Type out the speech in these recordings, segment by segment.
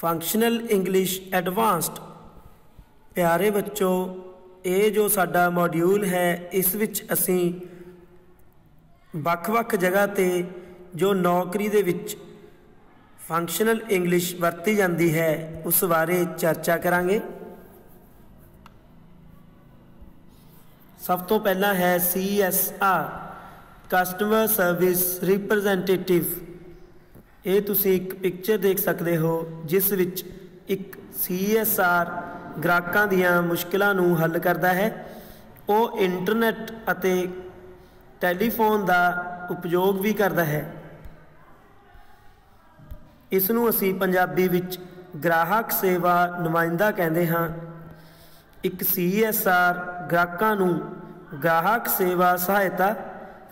Functional English advanced. प्यारे बच्चों, ये जो साडा मॉड्यूल है इस विच असी ਵੱਖ-ਵੱਖ जगह ते जो नौकरी दे विच फंक्शनल इंग्लिश वरती जाती है उस बारे चर्चा करांगे। सब तो पहला है CSR कस्टमर सर्विस रिप्रजेंटेटिव। ये तुसी एक पिक्चर देख सकते हो जिस विच एक CSR ग्राहकां दियां मुश्किलां नूं हल करता है। वो इंटरनेट अते टैलीफोन का उपयोग भी करता है। इसनूं असी पंजाबी विच ग्राहक सेवा नुमाइंदा कहते हाँ। एक CSR ग्राहकां नूं ग्राहक सेवा सहायता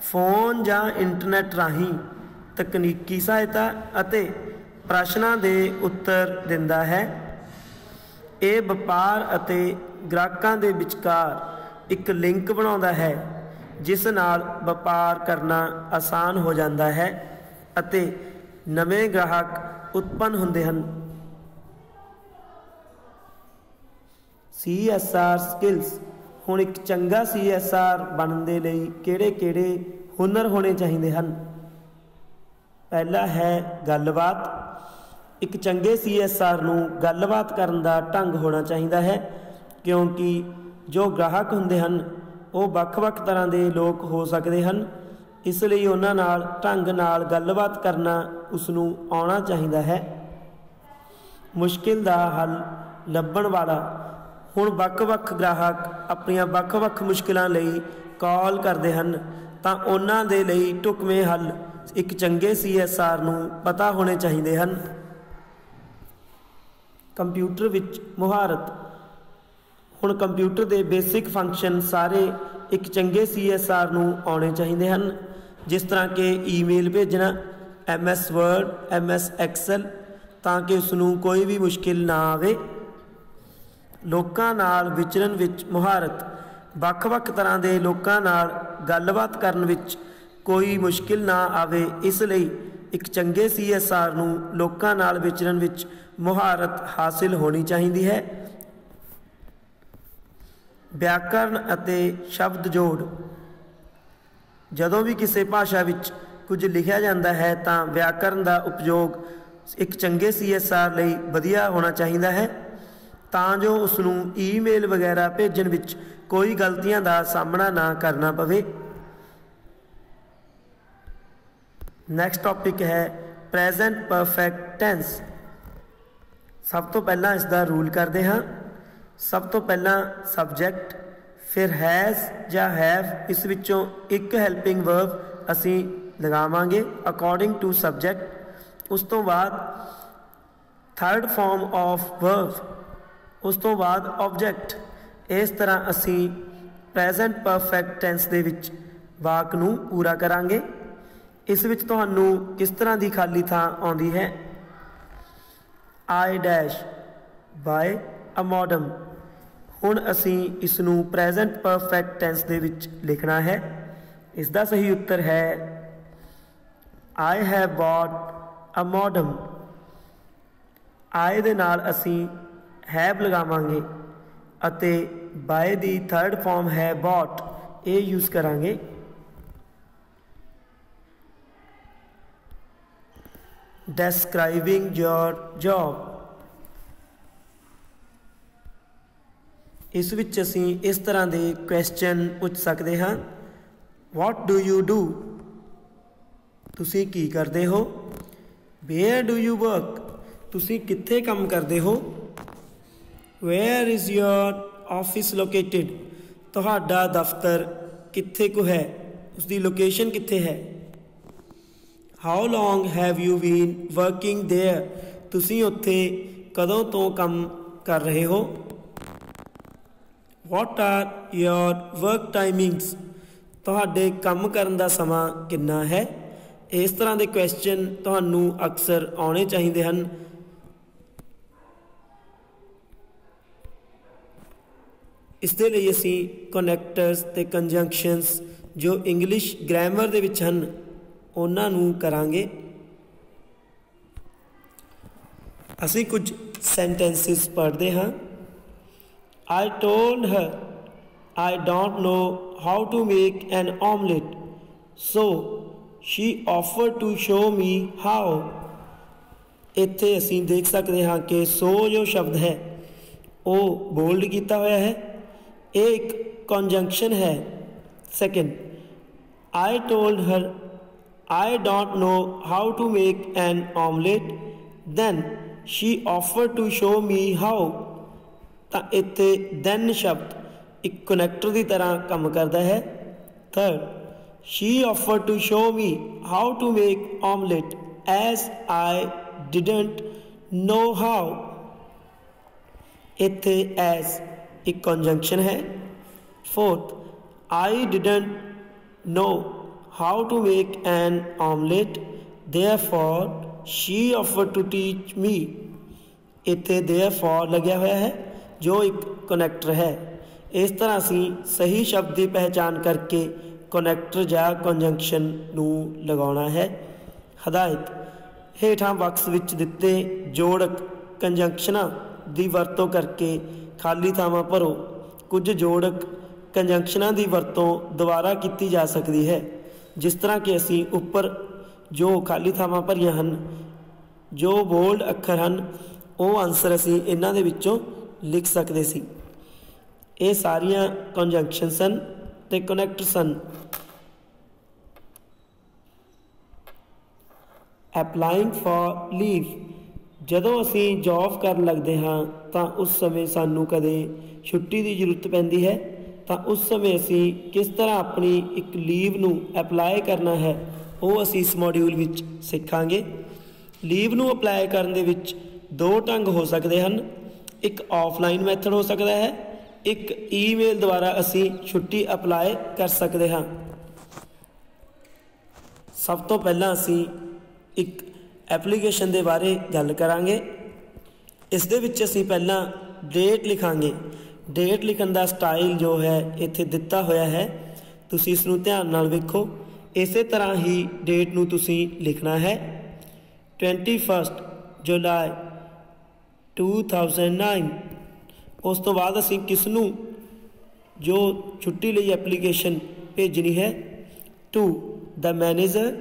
फोन या इंटरनेट राही तकनीकी सहायता अते प्रश्नां दे उत्तर दिंदा है। ये व्यापार अते ग्राहकां दे विचकार एक लिंक बनाउंदा है जिस नाल व्यापार करना आसान हो जाता है अते नवे ग्राहक उत्पन्न होंदे हन। CSR skills. हुण एक चंगा CSR बनने दे लई किहड़े-किहड़े हुनर होने चाहिए हन। पहला है गलबात। एक चंगे CSR नूं गलबात करन दा ढंग होना चाहिए है, क्योंकि जो ग्राहक हुंदे हन वो ਵੱਖ-ਵੱਖ तरह के लोग हो सकते हैं। इसलिए उन्हां नाल ढंग नाल गलबात करना उसनूं आउणा चाहिए है। मुश्किल का हल लभण वाला। हुण ਵੱਖ-ਵੱਖ ग्राहक अपनियां ਵੱਖ-ਵੱਖ मुश्किलां लई कॉल करते हैं, तां उन्हां दे लई ढुकवें हल एक चंगे CSR नूं पता होने चाहिए हैं। कंप्यूटर विच मुहारत। हुण कंप्यूटर के बेसिक फंक्शन सारे एक चंगे CSR नूं आउणे चाहिए हैं, जिस तरह के ईमेल भेजना, MS वर्ड, MS एक्सल, ताकि उसनूं कोई भी मुश्किल ना आवे। लोकां नाल विचरण विच मुहारत। ਵੱਖ-ਵੱਖ तरह के लोकां नाल गलबात करन विच कोई मुश्किल ना आवे, इसलिए एक चंगे CSR नूं लोकां नाल विचरण विच मुहारत हासिल होनी चाहिए है। व्याकरण अते शब्द जोड़। जदों भी किसी भाषा विच कुछ लिखा जाता है तो व्याकरण का उपयोग एक चंगे CSR लई वधिया होना चाहिए है, तां जो उसनूं ईमेल वगैरह भेजण विच कोई गलतियां का सामना ना करना पवे। नैक्सट टॉपिक है प्रेजेंट परफेक्ट टेंस। सब तो पहला इसका रूल करते हाँ। सब तो पहला सबजैक्ट, फिर हैज़ या हैव, इस विचों एक हैल्पिंग वर्ब असी लगावांगे अकॉर्डिंग टू सबजैक्ट। उस तो बाद थर्ड फॉर्म ऑफ वर्ब, उस तो बाद ऑब्जैक्ट। इस तरह असी प्रेजेंट परफेक्ट टेंस दे विच वाक नूं पूरा करांगे। इस विच तुहानूं किस तरह की खाली थां आउंदी है। I dash buy a modem. हुण असी इसनूं प्रेजेंट परफेक्ट टेंस दे विच लिखना है। इसका सही उत्तर है I have bought a modem. I दे नाल असी हैव लगावांगे अते बाय दी थर्ड फॉर्म है बॉट, ये यूज़ करांगे। Describing your job. इस विच असी इस तरह के क्वेश्चन पूछ सकते हाँ। वॉट डू यू डू, तुसी की करते हो। वेयर डू यू वर्क, तुसी कित्थे काम करते हो। Where is your office located, तुहाडा दफ्तर कित्थे को है, उसकी लोकेशन कित्थे है। How long have you been working there, तुसी उत्थे कदों तो काम कर रहे हो। What are your work timings, तुहाडे काम करन दा समा किन्ना है। इस तरह के क्वेश्चन तुहानूं अक्सर आने चाहिए हैं। इसदे लई असीं कनैक्टर्स ते कंजंक्शनस जो इंग्लिश ग्रामर दे विच हन उन्हां नूं करांगे। ਅਸੀਂ ਕੁਝ ਸੈਂਟੈਂਸਿਸ ਪੜ੍ਹਦੇ ਹਾਂ। I told her I don't know how to make an omelette, so she offered to show me how। ਇੱਥੇ ਅਸੀਂ ਦੇਖ ਸਕਦੇ ਹਾਂ ਕਿ ਸੋ ਜੋ ਸ਼ਬਦ ਹੈ ਉਹ ਬੋਲਡ ਕੀਤਾ ਹੋਇਆ ਹੈ। ਇਹ ਇੱਕ ਕੰਜੰਕਸ਼ਨ ਹੈ। Second, I told her I don't know how to make an omelette, then she offered to show me how। ਤਾਂ ਇੱਥੇ then ਸ਼ਬਦ ਇੱਕ ਕਨੈਕਟਰ ਦੀ ਤਰ੍ਹਾਂ ਕੰਮ ਕਰਦਾ ਹੈ। Third, she offered to show me how to make omelette as I didn't know how। ਇੱਥੇ as ਇੱਕ ਕੰਜੰਕਸ਼ਨ ਹੈ। fourth, I didn't know how to make an omelette, therefore she offered to teach me। ਇੱਥੇ therefore ਲੱਗਿਆ ਹੋਇਆ ਹੈ ਜੋ ਇੱਕ connector ਹੈ। ਇਸ ਤਰ੍ਹਾਂ ਅਸੀਂ ਸਹੀ ਸ਼ਬਦ ਦੀ ਪਹਿਚਾਣ ਕਰਕੇ ਕਨੈਕਟਰ ਜਾਂ ਕੰਜੰਕਸ਼ਨ ਨੂੰ ਲਗਾਉਣਾ ਹੈ। ਹਦਾਇਤ, ਹੇਠਾਂ ਬਾਕਸ ਵਿੱਚ ਦਿੱਤੇ ਜੋੜਕ ਕੰਜੰਕਸ਼ਨਾਂ ਦੀ ਵਰਤੋਂ ਕਰਕੇ ਖਾਲੀ ਥਾਵਾਂ ਭਰੋ। ਕੁਝ ਜੋੜਕ ਕੰਜੰਕਸ਼ਨਾਂ ਦੀ ਵਰਤੋਂ ਦੁਬਾਰਾ ਕੀਤੀ ਜਾ ਸਕਦੀ ਹੈ, ਜਿਸ ਤਰ੍ਹਾਂ ਕਿ ਅਸੀਂ ਉੱਪਰ ਜੋ ਖਾਲੀ ਥਾਵਾਂ ਭਰੀਆਂ ਹਨ, ਜੋ ਬੋਲਡ ਅੱਖਰ ਹਨ, ਉਹ ਆਨਸਰ ਅਸੀਂ ਇਹਨਾਂ ਦੇ ਵਿੱਚੋਂ ਲਿਖ ਸਕਦੇ ਸੀ। ਇਹ ਸਾਰੀਆਂ ਕੰਜੰਕਸ਼ਨਸ ਹਨ ਅਤੇ ਕਨੈਕਟਰਸ ਹਨ। ਅਪਲਾਈਂਗ ਫॉर ਲੀਵ, ਜਦੋਂ ਅਸੀਂ ਜੌਬ ਕਰਨ ਲੱਗਦੇ ਹਾਂ ਤਾਂ ਉਸ ਸਮੇਂ ਸਾਨੂੰ ਕਦੇ ਛੁੱਟੀ ਦੀ ਜ਼ਰੂਰਤ ਪੈਂਦੀ ਹੈ, ਤਾਂ ਉਸ ਸਮੇਂ ਅਸੀਂ ਕਿਸ ਤਰ੍ਹਾਂ ਆਪਣੀ ਇੱਕ ਲੀਵ ਨੂੰ ਅਪਲਾਈ ਕਰਨਾ ਹੈ ਉਹ ਅਸੀਂ ਇਸ ਮੋਡਿਊਲ ਵਿੱਚ ਸਿੱਖਾਂਗੇ। ਲੀਵ ਨੂੰ ਅਪਲਾਈ ਕਰਨ ਦੇ ਵਿੱਚ ਦੋ ਢੰਗ ਹੋ ਸਕਦੇ ਹਨ। ਇੱਕ ਆਫਲਾਈਨ ਮੈਥਡ ਹੋ ਸਕਦਾ ਹੈ, ਇੱਕ ਈਮੇਲ ਦੁਆਰਾ ਅਸੀਂ ਛੁੱਟੀ ਅਪਲਾਈ ਕਰ ਸਕਦੇ ਹਾਂ। ਸਭ ਤੋਂ ਪਹਿਲਾਂ ਅਸੀਂ ਇੱਕ ਐਪਲੀਕੇਸ਼ਨ ਦੇ ਬਾਰੇ ਗੱਲ ਕਰਾਂਗੇ। ਇਸ ਦੇ ਵਿੱਚ ਅਸੀਂ ਪਹਿਲਾਂ ਡੇਟ ਲਿਖਾਂਗੇ। ਡੇਟ ਲਿਖਣ ਦਾ ਸਟਾਈਲ ਜੋ ਹੈ ਇੱਥੇ ਦਿੱਤਾ ਹੋਇਆ ਹੈ, ਤੁਸੀਂ ਇਸ ਨੂੰ ਧਿਆਨ ਨਾਲ ਵੇਖੋ। ਇਸੇ ਤਰ੍ਹਾਂ ਹੀ ਡੇਟ ਨੂੰ ਤੁਸੀਂ ਲਿਖਣਾ ਹੈ। 21 ਜੁਲਾਈ 2009। ਉਸ ਤੋਂ ਬਾਅਦ ਅਸੀਂ ਕਿਸ ਨੂੰ ਜੋ ਛੁੱਟੀ ਲਈ ਐਪਲੀਕੇਸ਼ਨ ਭੇਜਣੀ ਹੈ, to the manager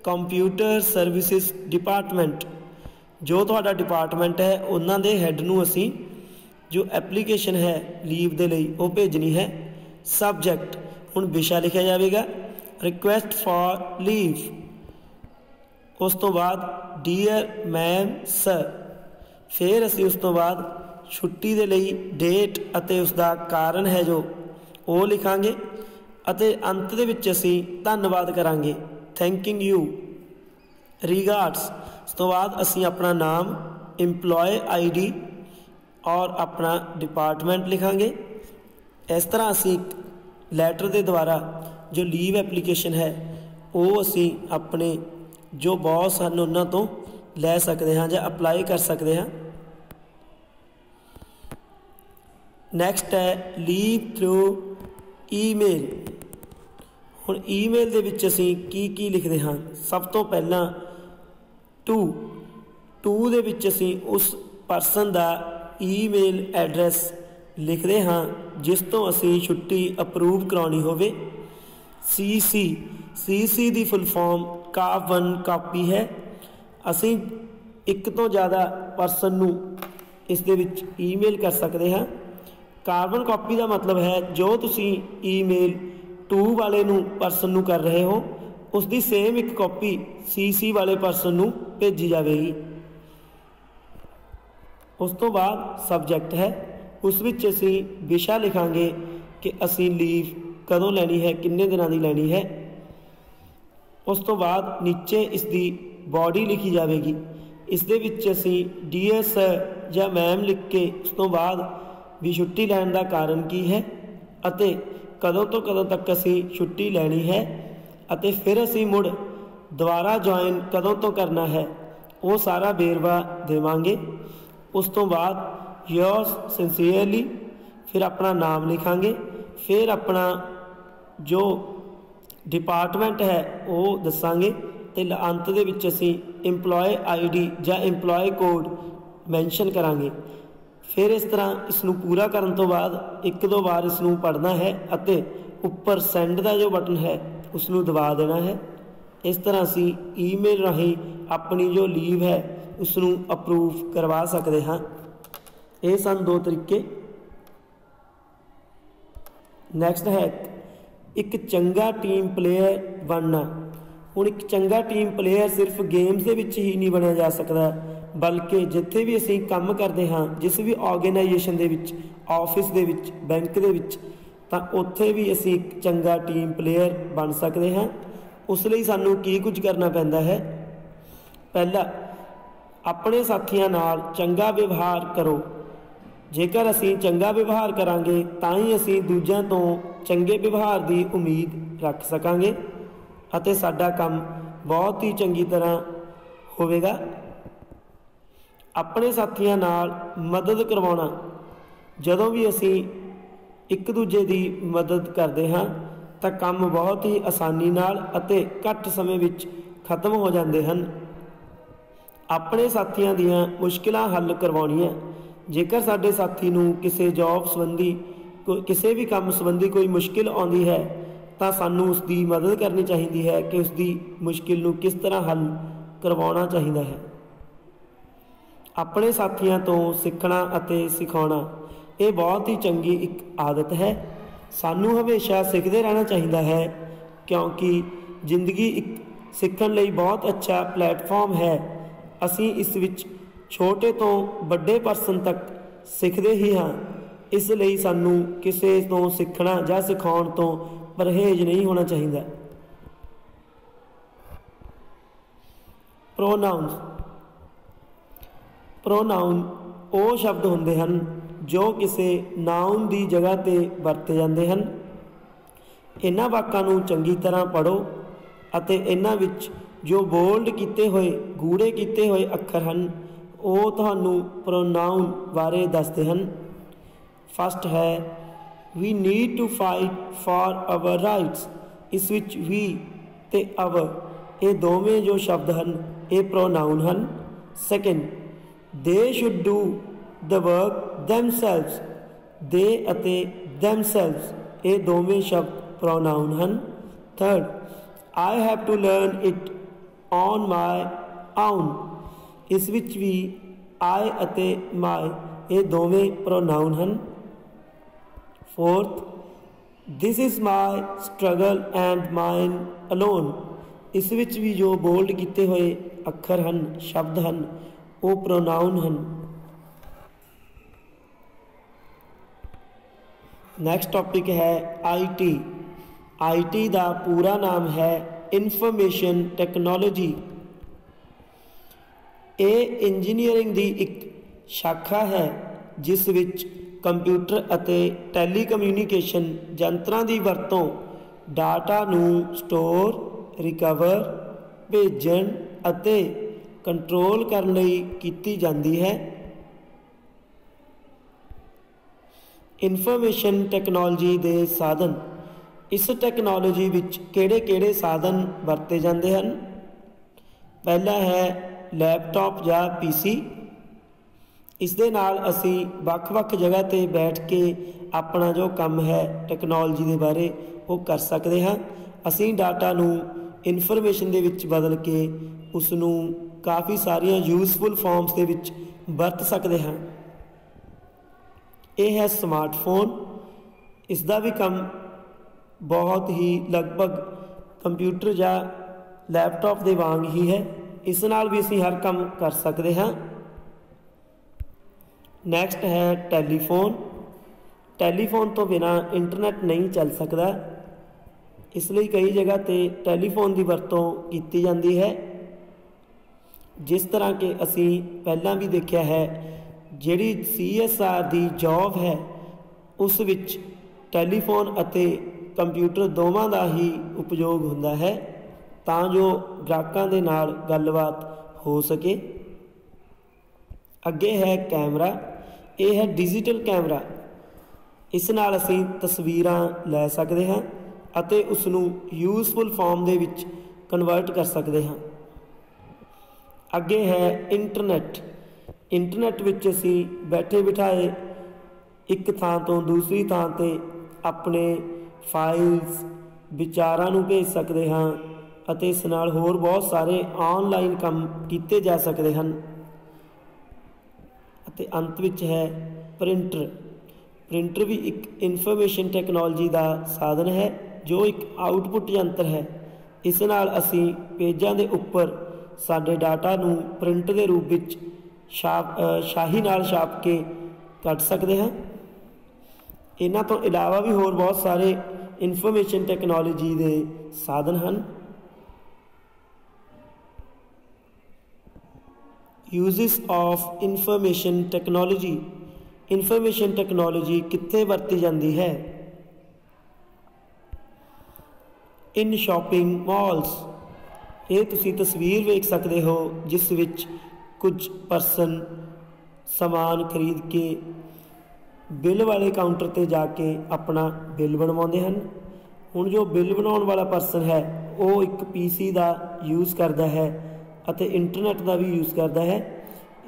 computer services department. ਜੋ ਤੁਹਾਡਾ ਡਿਪਾਰਟਮੈਂਟ ਹੈ ਉਹਨਾਂ ਦੇ ਹੈੱਡ ਨੂੰ ਅਸੀਂ ਜੋ ਐਪਲੀਕੇਸ਼ਨ ਹੈ ਲੀਵ ਦੇ ਲਈ ਉਹ ਭੇਜਣੀ ਹੈ। ਸਬਜੈਕਟ, ਹੁਣ ਵਿਸ਼ਾ ਲਿਖਿਆ ਜਾਵੇਗਾ, ਰਿਕੁਐਸਟ ਫॉर ਲੀਵ। ਉਸ ਤੋਂ ਬਾਅਦ ਡੀਅਰ ਮੈਮ ਸਰ। ਫਿਰ ਅਸੀਂ ਉਸ ਤੋਂ ਬਾਅਦ ਛੁੱਟੀ ਦੇ ਲਈ ਡੇਟ ਅਤੇ ਉਸ ਦਾ ਕਾਰਨ ਹੈ ਜੋ ਉਹ ਲਿਖਾਂਗੇ ਅਤੇ ਅੰਤ ਦੇ ਵਿੱਚ ਅਸੀਂ ਧੰਨਵਾਦ ਕਰਾਂਗੇ, ਥੈਂਕਿੰਗ ਯੂ, ਰਿਗਾਰਡਸ। ਉਸ ਤੋਂ ਬਾਅਦ ਅਸੀਂ ਆਪਣਾ ਨਾਮ, ਇੰਪਲੋਏ ਆਈਡੀ ਔਰ ਆਪਣਾ ਡਿਪਾਰਟਮੈਂਟ ਲਿਖਾਂਗੇ। ਇਸ ਤਰ੍ਹਾਂ ਅਸੀਂ ਇੱਕ ਲੈਟਰ ਦੇ ਦੁਆਰਾ ਜੋ ਲੀਵ ਐਪਲੀਕੇਸ਼ਨ ਹੈ ਉਹ ਅਸੀਂ ਆਪਣੇ ਜੋ ਬੌਸ ਹਨ ਉਹਨਾਂ ਤੋਂ ਲੈ ਸਕਦੇ ਹਾਂ ਜਾਂ ਅਪਲਾਈ ਕਰ ਸਕਦੇ ਹਾਂ। ਨੈਕਸਟ ਹੈ ਲੀਵ ਥਰੂ ਈਮੇਲ। ਹੁਣ ਈਮੇਲ ਦੇ ਵਿੱਚ ਅਸੀਂ ਕੀ ਲਿਖਦੇ ਹਾਂ? ਸਭ ਤੋਂ ਪਹਿਲਾਂ ਟੂ ਦੇ ਵਿੱਚ ਅਸੀਂ ਉਸ ਪਰਸਨ ਦਾ ਈਮੇਲ ਐਡਰੈਸ ਲਿਖਦੇ ਹਾਂ ਜਿਸ ਤੋਂ ਅਸੀਂ ਛੁੱਟੀ ਅਪਰੂਵ ਕਰਾਉਣੀ ਹੋਵੇ। ਸੀ ਦੀ ਫੁੱਲ ਫਾਰਮ ਕਾਰਬਨ ਕਾਪੀ ਹੈ। ਅਸੀਂ ਇੱਕ ਤੋਂ ਜ਼ਿਆਦਾ ਪਰਸਨ ਨੂੰ ਇਸ ਦੇ ਵਿੱਚ ਈਮੇਲ ਕਰ ਸਕਦੇ ਹਾਂ। ਕਾਰਬਨ ਕਾਪੀ ਦਾ ਮਤਲਬ ਹੈ ਜੋ ਤੁਸੀਂ ਈਮੇਲ ਟੂ ਵਾਲੇ ਨੂੰ ਪਰਸਨ ਨੂੰ ਕਰ ਰਹੇ ਹੋ ਉਸ ਦੀ ਸੇਮ ਇੱਕ ਕਾਪੀ ਸੀ ਵਾਲੇ ਪਰਸਨ ਨੂੰ ਭੇਜੀ ਜਾਵੇਗੀ। ਉਸ ਤੋਂ ਬਾਅਦ ਸਬਜੈਕਟ ਹੈ, ਉਸ ਵਿੱਚ ਅਸੀਂ ਵਿਸ਼ਾ ਲਿਖਾਂਗੇ ਕਿ ਅਸੀਂ ਲੀਵ ਕਦੋਂ ਲੈਣੀ ਹੈ, ਕਿੰਨੇ ਦਿਨਾਂ ਦੀ ਲੈਣੀ ਹੈ। ਉਸ ਤੋਂ ਬਾਅਦ ਨੀਚੇ ਇਸ ਦੀ ਬਾਡੀ ਲਿਖੀ ਜਾਵੇਗੀ। ਇਸ ਦੇ ਵਿੱਚ ਅਸੀਂ ਡੀਅਰ ਸਰ ਜਾਂ ਮੈਮ ਲਿਖ ਕੇ ਉਸ ਤੋਂ ਬਾਅਦ ਵੀ ਛੁੱਟੀ ਲੈਣ ਦਾ ਕਾਰਨ ਕੀ ਹੈ ਅਤੇ ਕਦੋਂ ਤੋਂ ਕਦੋਂ ਤੱਕ ਅਸੀਂ ਛੁੱਟੀ ਲੈਣੀ ਹੈ ਅਤੇ ਫਿਰ ਅਸੀਂ ਮੁੜ ਦੁਬਾਰਾ ਜੁਆਇਨ ਕਦੋਂ ਤੋਂ ਕਰਨਾ ਹੈ ਉਹ ਸਾਰਾ ਵੇਰਵਾ ਦੇਵਾਂਗੇ। ਉਸ ਤੋਂ ਬਾਅਦ ਯੋਰਸ ਸਿੰਸੀਅਰਲੀ, ਫਿਰ ਆਪਣਾ ਨਾਮ ਲਿਖਾਂਗੇ, ਫਿਰ ਆਪਣਾ ਜੋ ਡਿਪਾਰਟਮੈਂਟ ਹੈ ਉਹ ਦੱਸਾਂਗੇ ਅਤੇ ਅੰਤ ਦੇ ਵਿੱਚ ਅਸੀਂ ਇੰਪਲੋਏ ਆਈਡੀ ਜਾਂ ਇੰਪਲੋਏ ਕੋਡ ਮੈਂਸ਼ਨ ਕਰਾਂਗੇ। ਫਿਰ ਇਸ ਤਰ੍ਹਾਂ ਇਸ ਨੂੰ ਪੂਰਾ ਕਰਨ ਤੋਂ ਬਾਅਦ ਇੱਕ ਦੋ ਵਾਰ ਇਸ ਨੂੰ ਪੜ੍ਹਨਾ ਹੈ ਅਤੇ ਉੱਪਰ ਸੈਂਡ ਦਾ ਜੋ ਬਟਨ ਹੈ ਉਸ ਨੂੰ ਦਬਾ ਦੇਣਾ ਹੈ। ਇਸ ਤਰ੍ਹਾਂ ਅਸੀਂ ਈਮੇਲ ਰਾਹੀਂ ਆਪਣੀ ਜੋ ਲੀਵ ਹੈ ਉਸ ਨੂੰ ਅਪਰੂਵ ਕਰਵਾ ਸਕਦੇ ਹਾਂ। ਇਹ ਸਨ ਦੋ ਤਰੀਕੇ। ਨੈਕਸਟ ਹੈ ਇੱਕ ਚੰਗਾ ਟੀਮ ਪਲੇਅਰ ਬਣਨਾ। ਹੁਣ ਇੱਕ ਚੰਗਾ ਟੀਮ ਪਲੇਅਰ ਸਿਰਫ ਗੇਮਸ ਦੇ ਵਿੱਚ ਹੀ ਨਹੀਂ ਬਣਿਆ ਜਾ ਸਕਦਾ, ਬਲਕਿ ਜਿੱਥੇ ਵੀ ਅਸੀਂ ਕੰਮ ਕਰਦੇ ਹਾਂ, ਜਿਸ ਵੀ ਆਰਗੇਨਾਈਜੇਸ਼ਨ ਦੇ ਵਿੱਚ, ਆਫਿਸ ਦੇ ਵਿੱਚ, ਬੈਂਕ ਦੇ ਵਿੱਚ, ਤਾਂ ਉੱਥੇ ਵੀ ਅਸੀਂ ਇੱਕ ਚੰਗਾ ਟੀਮ ਪਲੇਅਰ ਬਣ ਸਕਦੇ ਹਾਂ। ਉਸ ਲਈ ਸਾਨੂੰ ਕੀ ਕੁਝ ਕਰਨਾ ਪੈਂਦਾ ਹੈ? ਪਹਿਲਾ, ਆਪਣੇ ਸਾਥੀਆਂ ਨਾਲ ਚੰਗਾ ਵਿਵਹਾਰ ਕਰੋ। ਜੇਕਰ ਅਸੀਂ ਚੰਗਾ ਵਿਵਹਾਰ ਕਰਾਂਗੇ ਤਾਂ ਹੀ ਅਸੀਂ ਦੂਜਿਆਂ ਤੋਂ ਚੰਗੇ ਵਿਵਹਾਰ ਦੀ ਉਮੀਦ ਰੱਖ ਸਕਾਂਗੇ ਅਤੇ ਸਾਡਾ ਕੰਮ ਬਹੁਤ ਹੀ ਚੰਗੀ ਤਰ੍ਹਾਂ ਹੋਵੇਗਾ। ਆਪਣੇ ਸਾਥੀਆਂ ਨਾਲ ਮਦਦ ਕਰਵਾਉਣਾ। ਜਦੋਂ ਵੀ ਅਸੀਂ ਇੱਕ ਦੂਜੇ ਦੀ ਮਦਦ ਕਰਦੇ ਹਾਂ ਤਾਂ ਕੰਮ ਬਹੁਤ ਹੀ ਆਸਾਨੀ ਨਾਲ ਅਤੇ ਘੱਟ ਸਮੇਂ ਵਿੱਚ ਖਤਮ ਹੋ ਜਾਂਦੇ ਹਨ। ਆਪਣੇ ਸਾਥੀਆਂ ਦੀਆਂ ਮੁਸ਼ਕਿਲਾਂ ਹੱਲ ਕਰਵਾਉਣੀਆਂ। ਜੇਕਰ ਸਾਡੇ ਸਾਥੀ ਨੂੰ ਕਿਸੇ ਜੌਬ ਸੰਬੰਧੀ ਕਿਸੇ ਵੀ ਕੰਮ ਸੰਬੰਧੀ ਕੋਈ ਮੁਸ਼ਕਿਲ ਆਉਂਦੀ ਹੈ ਤਾਂ ਸਾਨੂੰ ਉਸ ਦੀ ਮਦਦ ਕਰਨੀ ਚਾਹੀਦੀ ਹੈ ਕਿ ਉਸ ਦੀ ਮੁਸ਼ਕਿਲ ਨੂੰ ਕਿਸ ਤਰ੍ਹਾਂ ਹੱਲ ਕਰਵਾਉਣਾ ਚਾਹੀਦਾ ਹੈ। ਆਪਣੇ ਸਾਥੀਆਂ ਤੋਂ ਸਿੱਖਣਾ ਅਤੇ ਸਿਖਾਉਣਾ, ਇਹ ਬਹੁਤ ਹੀ ਚੰਗੀ ਇੱਕ ਆਦਤ ਹੈ। ਸਾਨੂੰ ਹਮੇਸ਼ਾ ਸਿੱਖਦੇ ਰਹਿਣਾ ਚਾਹੀਦਾ ਹੈ ਕਿਉਂਕਿ ਜ਼ਿੰਦਗੀ ਇੱਕ ਸਿੱਖਣ ਲਈ ਬਹੁਤ ਅੱਛਾ ਪਲੇਟਫਾਰਮ ਹੈ। ਅਸੀਂ ਇਸ ਵਿੱਚ ਛੋਟੇ ਤੋਂ ਵੱਡੇ ਪਰਸਨ ਤੱਕ ਸਿੱਖਦੇ ਹੀ ਹਾਂ। ਇਸ ਲਈ ਸਾਨੂੰ ਕਿਸੇ ਤੋਂ ਸਿੱਖਣਾ ਜਾਂ ਸਿਖਾਉਣ ਤੋਂ ਪਰਹੇਜ਼ ਨਹੀਂ ਹੋਣਾ ਚਾਹੀਦਾ। ਪ੍ਰੋਨਾਊਨਸ। ਪ੍ਰੋਨਾਊਨ ਉਹ ਸ਼ਬਦ ਹੁੰਦੇ ਹਨ ਜੋ ਕਿਸੇ ਨਾਊਨ ਦੀ ਜਗ੍ਹਾ 'ਤੇ ਵਰਤੇ ਜਾਂਦੇ ਹਨ। ਇਹਨਾਂ ਵਾਕਾਂ ਨੂੰ ਚੰਗੀ ਤਰ੍ਹਾਂ ਪੜ੍ਹੋ ਅਤੇ ਇਹਨਾਂ ਵਿੱਚ ਜੋ ਬੋਲਡ ਕੀਤੇ ਹੋਏ, ਗੂੜ੍ਹੇ ਕੀਤੇ ਹੋਏ ਅੱਖਰ ਹਨ ਉਹ ਤੁਹਾਨੂੰ ਪ੍ਰੋਨਾਊਨ ਬਾਰੇ ਦੱਸਦੇ ਹਨ। ਫਸਟ ਹੈ we need to fight for our rights. ਇਸ ਵਿੱਚ ਵੀ ਅਤੇ ਆਵਰ ਇਹ ਦੋਵੇਂ ਜੋ ਸ਼ਬਦ ਹਨ ਇਹ ਪ੍ਰੋਨਾਊਨ ਹਨ। Second, they should do the work themselves. They ਅਤੇ ਦੈਮਸੈਲਵਸ ਇਹ ਦੋਵੇਂ ਸ਼ਬਦ ਪ੍ਰੋਨਾਊਨ ਹਨ। Third, I have to learn it on my own. ਇਸ ਵਿੱਚ ਵੀ ਆਈ ਅਤੇ ਮਾਈ ਇਹ ਦੋਵੇਂ ਪ੍ਰੋਨਾਊਨ ਹਨ। Fourth, this is my struggle and mine alone. ਇਸ ਵਿੱਚ ਵੀ ਜੋ ਬੋਲਡ ਕੀਤੇ ਹੋਏ ਅੱਖਰ ਹਨ, ਸ਼ਬਦ ਹਨ, ਉਹ ਪ੍ਰੋਨਾਊਨ ਹਨ। ਨੈਕਸਟ ਟੌਪਿਕ ਹੈ IT। IT ਦਾ ਪੂਰਾ ਨਾਮ ਹੈ ਇਨਫੋਰਮੇਸ਼ਨ ਟੈਕਨੋਲੋਜੀ। ਇਹ ਇੰਜੀਨੀਅਰਿੰਗ ਦੀ ਇੱਕ ਸ਼ਾਖਾ ਹੈ ਜਿਸ ਵਿੱਚ ਕੰਪਿਊਟਰ ਅਤੇ ਟੈਲੀਕਮਿਊਨੀਕੇਸ਼ਨ ਯੰਤਰਾਂ ਦੀ ਵਰਤੋਂ ਡਾਟਾ ਨੂੰ ਸਟੋਰ, ਰਿਕਵਰ, ਭੇਜਣ ਅਤੇ ਕੰਟਰੋਲ ਕਰਨ ਲਈ ਕੀਤੀ ਜਾਂਦੀ ਹੈ। ਇਨਫੋਰਮੇਸ਼ਨ ਟੈਕਨੋਲੋਜੀ ਦੇ ਸਾਧਨ। ਇਸ ਟੈਕਨੋਲੋਜੀ ਵਿੱਚ ਕਿਹੜੇ-ਕਿਹੜੇ ਸਾਧਨ ਵਰਤੇ ਜਾਂਦੇ ਹਨ? ਪਹਿਲਾ ਹੈ ਲੈਪਟਾਪ ਜਾਂ PC। ਇਸ ਦੇ ਨਾਲ ਅਸੀਂ ਵੱਖ-ਵੱਖ ਜਗ੍ਹਾ 'ਤੇ ਬੈਠ ਕੇ ਆਪਣਾ ਜੋ ਕੰਮ ਹੈ ਟੈਕਨੋਲੋਜੀ ਦੇ ਬਾਰੇ ਉਹ ਕਰ ਸਕਦੇ ਹਾਂ। ਅਸੀਂ ਡਾਟਾ ਨੂੰ ਇਨਫੋਰਮੇਸ਼ਨ ਦੇ ਵਿੱਚ ਬਦਲ ਕੇ ਉਸ ਨੂੰ ਕਾਫੀ ਸਾਰੀਆਂ ਯੂਜ਼ਫੁਲ ਫਾਰਮਸ ਦੇ ਵਿੱਚ ਵਰਤ ਸਕਦੇ ਹਾਂ। ਇਹ ਹੈ ਸਮਾਰਟਫੋਨ। ਇਸ ਦਾ ਵੀ ਕੰਮ ਬਹੁਤ ਹੀ ਲਗਭਗ ਕੰਪਿਊਟਰ ਜਾਂ ਲੈਪਟਾਪ ਦੇ ਵਾਂਗ ਹੀ ਹੈ। ਇਸ ਨਾਲ ਵੀ ਅਸੀਂ ਹਰ ਕੰਮ ਕਰ ਸਕਦੇ ਹਾਂ। ਨੈਕਸਟ ਹੈ ਟੈਲੀਫੋਨ। ਟੈਲੀਫੋਨ ਤੋਂ ਬਿਨਾਂ ਇੰਟਰਨੈਟ ਨਹੀਂ ਚੱਲ ਸਕਦਾ, ਇਸ ਲਈ ਕਈ ਜਗ੍ਹਾ 'ਤੇ ਟੈਲੀਫੋਨ ਦੀ ਵਰਤੋਂ ਕੀਤੀ ਜਾਂਦੀ ਹੈ। ਜਿਸ ਤਰ੍ਹਾਂ ਕਿ ਅਸੀਂ ਪਹਿਲਾਂ ਵੀ ਦੇਖਿਆ ਹੈ, ਜਿਹੜੀ CSR ਦੀ ਜੌਬ ਹੈ ਉਸ ਵਿੱਚ ਟੈਲੀਫੋਨ ਅਤੇ ਕੰਪਿਊਟਰ ਦੋਵਾਂ ਦਾ ਹੀ ਉਪਯੋਗ ਹੁੰਦਾ ਹੈ ਤਾਂ ਜੋ ਗ੍ਰਾਹਕਾਂ ਦੇ ਨਾਲ ਗੱਲਬਾਤ ਹੋ ਸਕੇ। ਅੱਗੇ ਹੈ ਕੈਮਰਾ। ਇਹ ਹੈ ਡਿਜੀਟਲ ਕੈਮਰਾ। ਇਸ ਨਾਲ ਅਸੀਂ ਤਸਵੀਰਾਂ ਲੈ ਸਕਦੇ ਹਾਂ ਅਤੇ ਉਸ ਨੂੰ ਯੂਜ਼ਫੁਲ ਫਾਰਮ ਦੇ ਵਿੱਚ ਕਨਵਰਟ ਕਰ ਸਕਦੇ ਹਾਂ। ਅੱਗੇ ਹੈ ਇੰਟਰਨੈਟ। इंटरनेट विच असीं बैठे बिठाए एक थां तो दूसरी थां ते अपने फाइल्स विचारां नूं भेज सकते हाँ ਅਤੇ इस नाल होर बहुत सारे ऑनलाइन काम किए जा सकते हैं। ਅਤੇ अंत विच है प्रिंटर। प्रिंटर भी एक इन्फॉर्मेशन टैक्नोलॉजी का साधन है जो एक आउटपुट यंत्र है। इस नाल असी पेजां दे उपर साडे डाटा नूं प्रिंट के रूप विच शाही नाल छाप के कट सकते हैं। इन्हां तो इलावा भी होर बहुत सारे इन्फॉर्मेशन टैक्नोलॉजी के साधन हैं। Uses of information technology. Information technology कित्थे वरती जाती है? इन शॉपिंग मॉल्स। ये तुसी तस्वीर वेख सकते हो जिस विच कुछ परसन समान खरीद के बिल वाले काउंटर पर जाके अपना बिल बनवाते हैं। हुण जो बिल बनाने वाला परसन है वो एक PC का यूज़ करता है ਅਤੇ इंटरनेट का भी यूज़ करता है।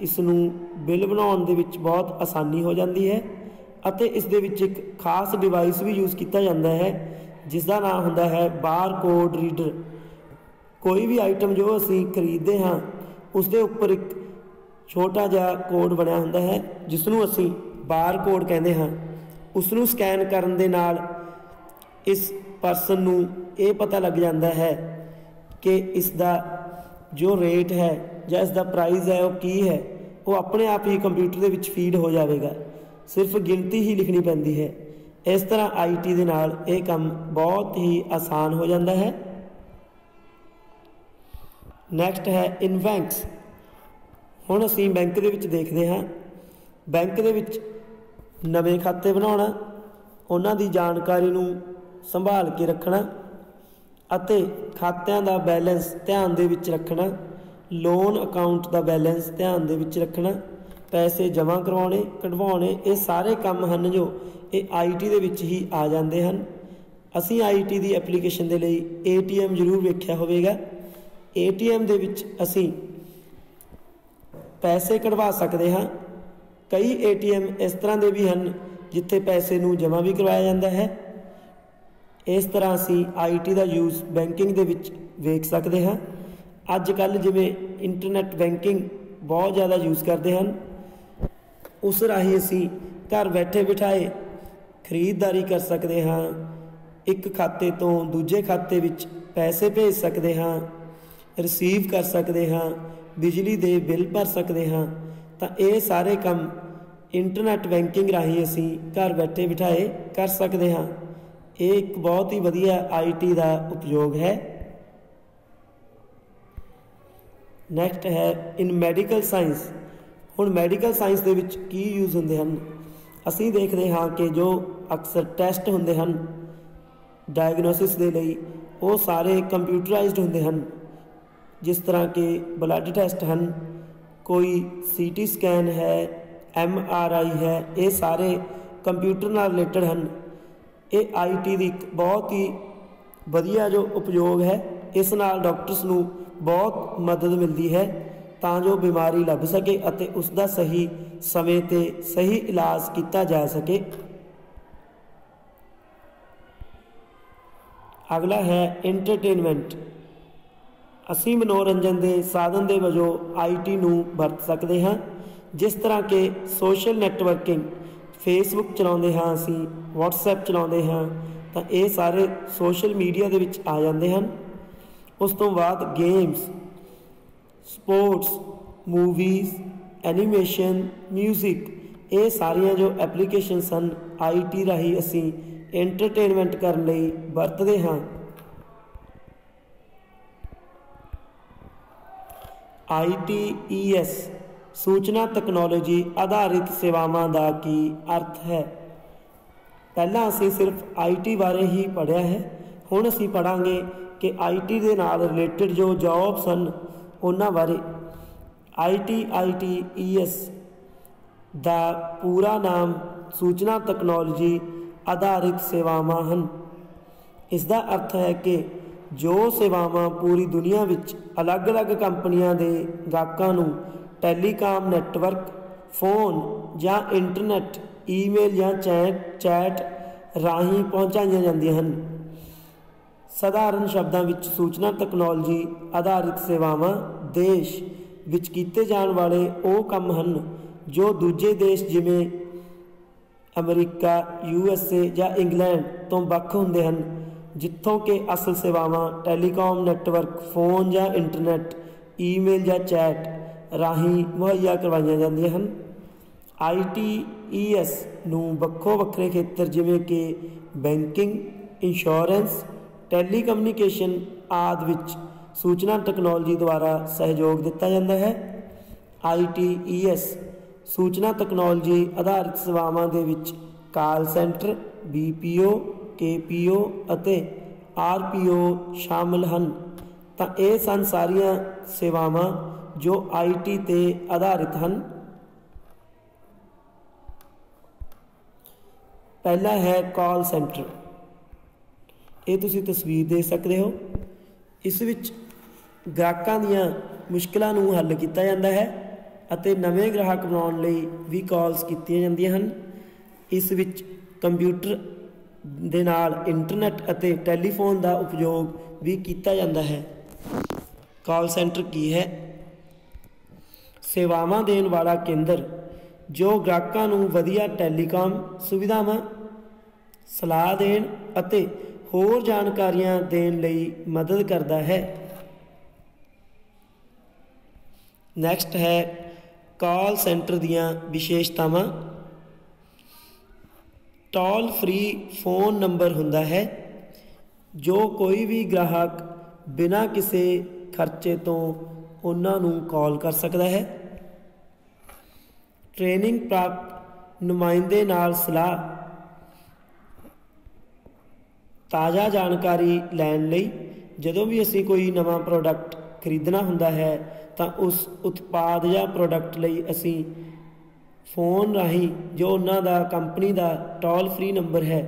इसनूं बिल बनाउण दे विच बहुत आसानी हो जाती है ਅਤੇ इस दे विच एक खास डिवाइस भी यूज़ किया जाता है जिसका नाम होंदा है बार कोड रीडर। कोई भी आइटम जो असीं खरीदते हाँ उसके उपर एक छोटा जिहा कोड बनया होंदा है जिसनूं असीं बार कोड कहते हाँ। उसनूं स्कैन करन दे नाल इस परसन नूं ये पता लग जाता है कि इसका जो रेट है या इसका प्राइस है वो की है, वो अपने आप ही कंप्यूटर के विच फीड हो जाएगा। सिर्फ गिनती ही लिखनी पैंदी है। इस तरह IT दे नाल ये काम बहुत ही आसान हो जाता है। नैक्सट है इन बैंक्स। हुण असीं बैंक दे विच देखते हाँ बैंक दे विच नवे खाते बनाउणा, उन्हां दी जानकारी नूं संभाल के रखना ਅਤੇ ਖਾਤਿਆਂ ਦਾ बैलेंस ध्यान दे विच रखना, लोन अकाउंट का बैलेंस ध्यान दे विच रखना, पैसे जमा करवाने कढवाने, ये सारे काम हैं जो ये IT दे विच ही आ जाते हैं। असी IT की एप्लीकेशन के लिए ATM जरूर वेख्या होवेगा। ATM दे विच असी पैसे कढवा सकते हाँ। कई ATM इस तरह के भी हैं जिथे पैसे नूं जमा भी करवाया जाता है। इस तरह असी IT का यूज़ बैंकिंग दे विच वेख सकते हाँ। अजकल जिमें इंटरनेट बैंकिंग बहुत ज़्यादा यूज़ करते हैं, उस राही असी घर बैठे बिठाए खरीददारी कर सकते हाँ। एक खाते तो दूजे खाते विच पैसे भेज सकते हाँ, रिसीव कर सकते हाँ, बिजली दे बिल भर सकते हाँ। तो ये सारे काम इंटरनेट बैंकिंग राही असी घर बैठे बिठाए कर सकते हाँ। ये एक बहुत ही वधिया IT का उपयोग है। नैक्सट है इन मैडिकल साइंस। हुण मैडिकल साइंस दे विच की यूज़ होंदे हन? असीं देखते हाँ कि जो अक्सर टैसट होंदे हन डायगनोसिस दे लई वो सारे कंप्यूटराइज्ड होंदे हन। जिस तरह के ब्लड टैसट हैं, कोई CT स्कैन है, MRI है, ये सारे कंप्यूटर नाल रिलेटेड हैं। ये IT की एक बहुत ही वधिया जो उपयोग है। इस नाल डॉक्टर्स नूं बहुत मदद मिलती है तां जो बीमारी लभ सके अते उसका सही समय ते सही इलाज किया जा सके। अगला है इंटरटेनमेंट। असी मनोरंजन के साधन के वजों IT नूं वरत सकते हाँ। जिस तरह के सोशल नैटवर्किंग फेसबुक चलाते हाँ, असी WhatsApp चलाते हाँ, तो ये सारे सोशल मीडिया के विच आ जाते हैं। उस तो बाद games, sports, movies, animation, music, ये सारिया जो एप्लीकेशनस हैं IT राही असी एंटरटेनमेंट करने लई वरतते हाँ। ITES सूचना तकनोलॉजी आधारित सेवावां दा की अर्थ है? पहला असी सिर्फ IT बारे ही पढ़िया है, हुण असी पढ़ांगे कि IT दे नाल रिलेटेड जो जॉब्स हैं उन्हां बारे। ITES दा पूरा नाम सूचना तकनोलॉजी आधारित सेवावां हैं। इसका अर्थ है कि जो सेवावां पूरी दुनिया विच अलग अलग कंपनियां दे ग्राहकां नूं ਟੈਲੀਕਾਮ ਨੈਟਵਰਕ, ਫੋਨ ਜਾਂ ਇੰਟਰਨੈਟ, ਈਮੇਲ ਜਾਂ ਚੈਟ ਰਾਹੀਂ ਪਹੁੰਚਾਈਆਂ ਜਾਂਦੀਆਂ ਹਨ। ਸਧਾਰਨ ਸ਼ਬਦਾਂ ਵਿੱਚ ਸੂਚਨਾ ਤਕਨੋਲੋਜੀ ਆਧਾਰਿਤ ਸੇਵਾਵਾਂ ਦੇਸ਼ ਵਿੱਚ ਕੀਤੇ ਜਾਣ ਵਾਲੇ ਉਹ ਕੰਮ ਹਨ ਜੋ ਦੂਜੇ ਦੇਸ਼ ਜਿਵੇਂ ਅਮਰੀਕਾ, USA ਜਾਂ ਇੰਗਲੈਂਡ ਤੋਂ ਵੱਖ ਹੁੰਦੇ ਹਨ, ਜਿੱਥੋਂ ਕਿ ਅਸਲ ਸੇਵਾਵਾਂ ਟੈਲੀਕਾਮ ਨੈਟਵਰਕ, ਫੋਨ ਜਾਂ ਇੰਟਰਨੈਟ, ਈਮੇਲ ਜਾਂ ਚੈਟ ਰਾਹੀਂ ਮੁਹੱਈਆ ਕਰਵਾਈਆਂ ਜਾਂਦੀਆਂ ਹਨ। ITES ਨੂੰ ਵੱਖੋ ਵੱਖਰੇ ਖੇਤਰ ਜਿਵੇਂ ਕਿ ਬੈਂਕਿੰਗ, ਇੰਸ਼ੋਰੈਂਸ, ਟੈਲੀਕਮਿਊਨੀਕੇਸ਼ਨ ਆਦਿ ਵਿੱਚ ਸੂਚਨਾ ਤਕਨੋਲੋਜੀ ਦੁਆਰਾ ਸਹਿਯੋਗ ਦਿੱਤਾ ਜਾਂਦਾ ਹੈ। ITES ਸੂਚਨਾ ਤਕਨੋਲੋਜੀ ਆਧਾਰਿਤ ਸੇਵਾਵਾਂ ਦੇ ਵਿੱਚ ਕਾਲ ਸੈਂਟਰ, BPO, KPO ਅਤੇ RPO ਸ਼ਾਮਲ ਹਨ। ਤਾਂ ਇਹ ਸਨ ਸਾਰੀਆਂ ਸੇਵਾਵਾਂ ਜੋ IT ਤੇ ਆਧਾਰਿਤ ਹਨ। ਪਹਿਲਾ ਹੈ ਕਾਲ ਸੈਂਟਰ। ਇਹ ਤੁਸੀਂ ਤਸਵੀਰ ਦੇਖ ਸਕਦੇ ਹੋ। ਇਸ ਵਿੱਚ ਗ੍ਰਾਹਕਾਂ ਦੀਆਂ ਮੁਸ਼ਕਿਲਾਂ ਨੂੰ ਹੱਲ ਕੀਤਾ ਜਾਂਦਾ ਹੈ ਅਤੇ ਨਵੇਂ ਗ੍ਰਾਹਕ ਬਣਾਉਣ ਲਈ ਵੀ ਕਾਲਸ ਕੀਤੀਆਂ ਜਾਂਦੀਆਂ ਹਨ। ਇਸ ਵਿੱਚ ਕੰਪਿਊਟਰ ਦੇ ਨਾਲ ਇੰਟਰਨੈਟ ਅਤੇ ਟੈਲੀਫੋਨ ਦਾ ਉਪਯੋਗ ਵੀ ਕੀਤਾ ਜਾਂਦਾ ਹੈ। ਕਾਲ ਸੈਂਟਰ ਕੀ ਹੈ? ਸੇਵਾਵਾਂ ਦੇਣ ਵਾਲਾ ਕੇਂਦਰ ਜੋ ਗ੍ਰਾਹਕਾਂ ਨੂੰ ਵਧੀਆ ਟੈਲੀਕਾਮ ਸੁਵਿਧਾਵਾਂ, ਸਲਾਹ ਦੇਣ ਅਤੇ ਹੋਰ ਜਾਣਕਾਰੀਆਂ ਦੇਣ ਲਈ ਮਦਦ ਕਰਦਾ ਹੈ। ਨੈਕਸਟ ਹੈ ਕਾਲ ਸੈਂਟਰ ਦੀਆਂ ਵਿਸ਼ੇਸ਼ਤਾਵਾਂ। ਟੋਲ ਫ੍ਰੀ ਫੋਨ ਨੰਬਰ ਹੁੰਦਾ ਹੈ ਜੋ ਕੋਈ ਵੀ ਗ੍ਰਾਹਕ ਬਿਨਾਂ ਕਿਸੇ ਖਰਚੇ ਤੋਂ ਉਹਨਾਂ ਨੂੰ ਕਾਲ ਕਰ ਸਕਦਾ ਹੈ। ਟ੍ਰੇਨਿੰਗ ਪ੍ਰਾਪਤ ਨੁਮਾਇੰਦੇ ਨਾਲ ਸਲਾਹ, ਤਾਜ਼ਾ ਜਾਣਕਾਰੀ ਲੈਣ ਲਈ ਜਦੋਂ ਵੀ ਅਸੀਂ ਕੋਈ ਨਵਾਂ ਪ੍ਰੋਡਕਟ ਖਰੀਦਣਾ ਹੁੰਦਾ ਹੈ ਤਾਂ ਉਸ ਉਤਪਾਦ ਜਾਂ ਪ੍ਰੋਡਕਟ ਲਈ ਅਸੀਂ ਫੋਨ ਰਾਹੀਂ ਜੋ ਉਹਨਾਂ ਦਾ ਕੰਪਨੀ ਦਾ ਟੋਲ ਫ੍ਰੀ ਨੰਬਰ ਹੈ